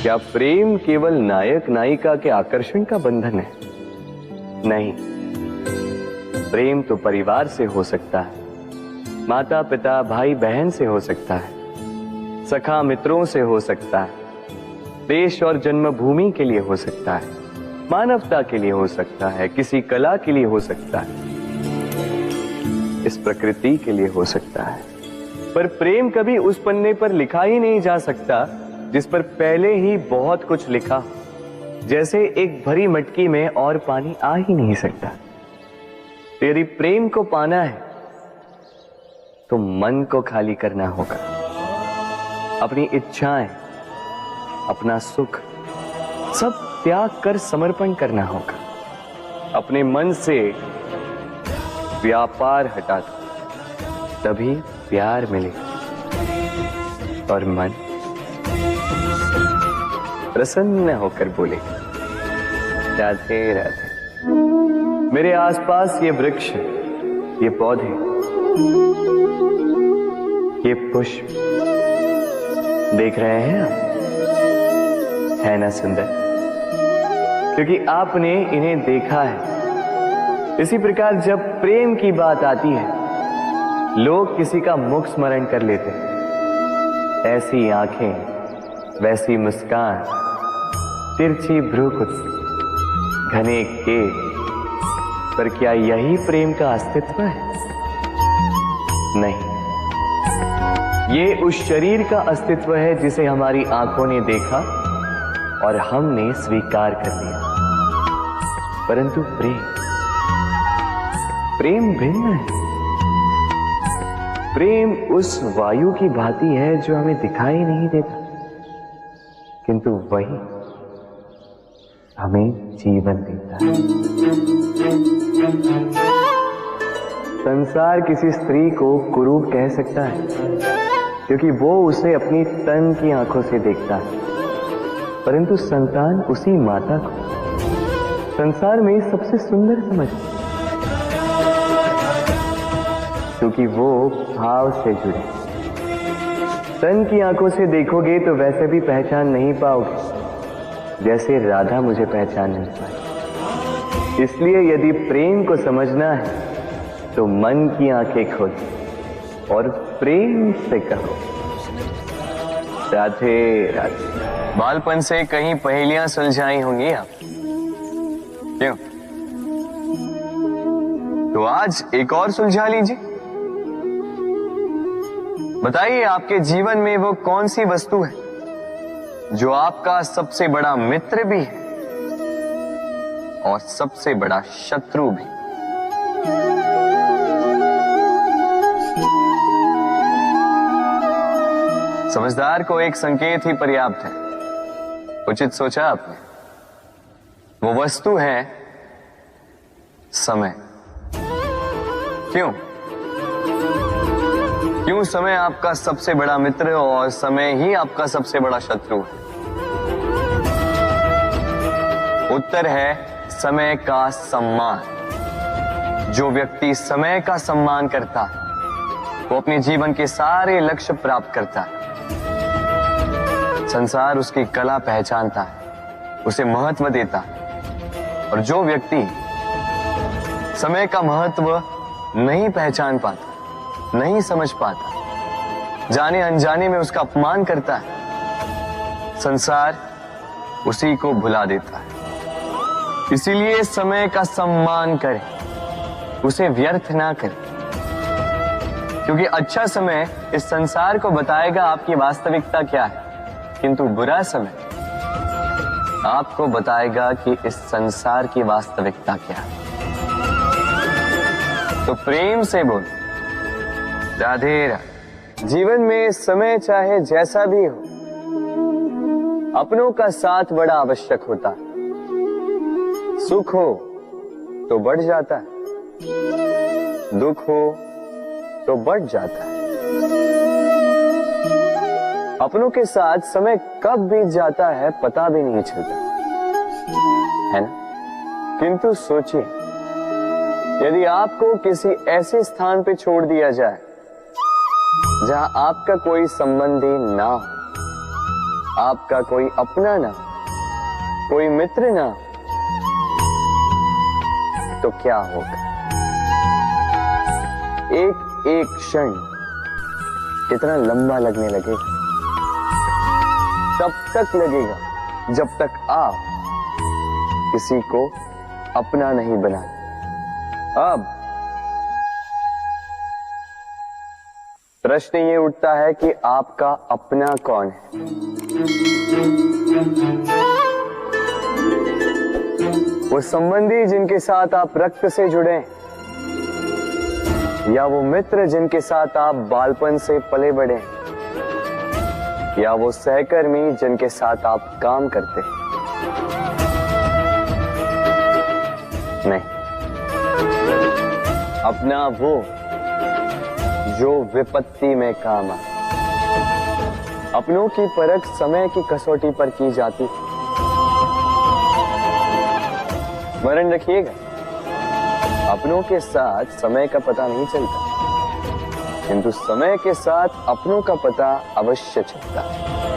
क्या प्रेम केवल नायक नायिका के आकर्षण का बंधन है? नहीं, प्रेम तो परिवार से हो सकता है, माता पिता भाई बहन से हो सकता है, सखा मित्रों से हो सकता है, देश और जन्मभूमि के लिए हो सकता है, मानवता के लिए हो सकता है, किसी कला के लिए हो सकता है, इस प्रकृति के लिए हो सकता है। पर प्रेम कभी उस पन्ने पर लिखा ही नहीं जा सकता जिस पर पहले ही बहुत कुछ लिखा। जैसे एक भरी मटकी में और पानी आ ही नहीं सकता। यदि प्रेम को पाना है तो मन को खाली करना होगा। अपनी इच्छाएं, अपना सुख सब त्याग कर समर्पण करना होगा। अपने मन से व्यापार हटा दो, तभी प्यार मिलेगा और मन प्रसन्न होकर बोलेगा राधे राधे। मेरे आसपास ये वृक्ष, ये पौधे, ये पुष्प देख रहे हैं आप? है ना सुंदर? क्योंकि आपने इन्हें देखा है। इसी प्रकार जब प्रेम की बात आती है लोग किसी का मुख स्मरण कर लेते हैं। ऐसी आंखें, वैसी मुस्कान, तिरछी भ्रूकुटी, घने केश, पर क्या यही प्रेम का अस्तित्व है? नहीं, ये उस शरीर का अस्तित्व है जिसे हमारी आंखों ने देखा और हमने स्वीकार कर लिया। परंतु प्रेम भिन्न है। प्रेम उस वायु की भांति है जो हमें दिखाई नहीं देता, किंतु वही हमें जीवन देता है। संसार किसी स्त्री को कुरूप कह सकता है क्योंकि वो उसे अपनी तन की आंखों से देखता है, परंतु संतान उसी माता को संसार में सबसे सुंदर समझती है क्योंकि वो भाव से जुड़े। तन की आंखों से देखोगे तो वैसे भी पहचान नहीं पाओगे जैसे राधा मुझे पहचान नहीं पाई। इसलिए यदि प्रेम को समझना है तो मन की आंखें खोलो और प्रेम से कहो राधे राधे। बालपन से कहीं पहेलियां सुलझाई होंगी आप, क्यों? तो आज एक और सुलझा लीजिए। बताइए आपके जीवन में वो कौन सी वस्तु है जो आपका सबसे बड़ा मित्र भी है और सबसे बड़ा शत्रु भी? समझदार को एक संकेत ही पर्याप्त है। उचित सोचा आपने। वो वस्तु है समय। क्यों? क्यों समय आपका सबसे बड़ा मित्र और समय ही आपका सबसे बड़ा शत्रु है? उत्तर है समय का सम्मान। जो व्यक्ति समय का सम्मान करता है वो अपने जीवन के सारे लक्ष्य प्राप्त करता है। संसार उसकी कला पहचानता है, उसे महत्व देता है। और जो व्यक्ति समय का महत्व नहीं पहचान पाता, नहीं समझ पाता, जाने अनजाने में उसका अपमान करता है, संसार उसी को भुला देता है। इसीलिए समय का सम्मान करें, उसे व्यर्थ ना करें, क्योंकि अच्छा समय इस संसार को बताएगा आपकी वास्तविकता क्या है, किंतु बुरा समय आपको बताएगा कि इस संसार की वास्तविकता क्या है। तो प्रेम से बोल राधे राधे। जीवन में समय चाहे जैसा भी हो, अपनों का साथ बड़ा आवश्यक होता है। सुख हो तो बढ़ जाता है, दुख हो तो बढ़ जाता है। अपनों के साथ समय कब बीत जाता है पता भी नहीं चलता, है ना? किंतु सोचिए, यदि आपको किसी ऐसे स्थान पे छोड़ दिया जाए जहां आपका कोई संबंधी ना हो, आपका कोई अपना ना, कोई मित्र ना, तो क्या होगा? एक एक क्षण कितना लंबा लगने लगेगा। तब तक लगेगा जब तक आप किसी को अपना नहीं बनाते। अब प्रश्न ये उठता है कि आपका अपना कौन है? वो संबंधी जिनके साथ आप रक्त से जुड़े, या वो मित्र जिनके साथ आप बालपन से पले बढ़े, या वो सहकर्मी जिनके साथ आप काम करते हैं? नहीं, अपना वो जो विपत्ति में काम आए। अपनों की परख समय की कसौटी पर की जाती। स्मरण रखिएगा, अपनों के साथ समय का पता नहीं चलता, किंतु समय के साथ अपनों का पता अवश्य चलता है।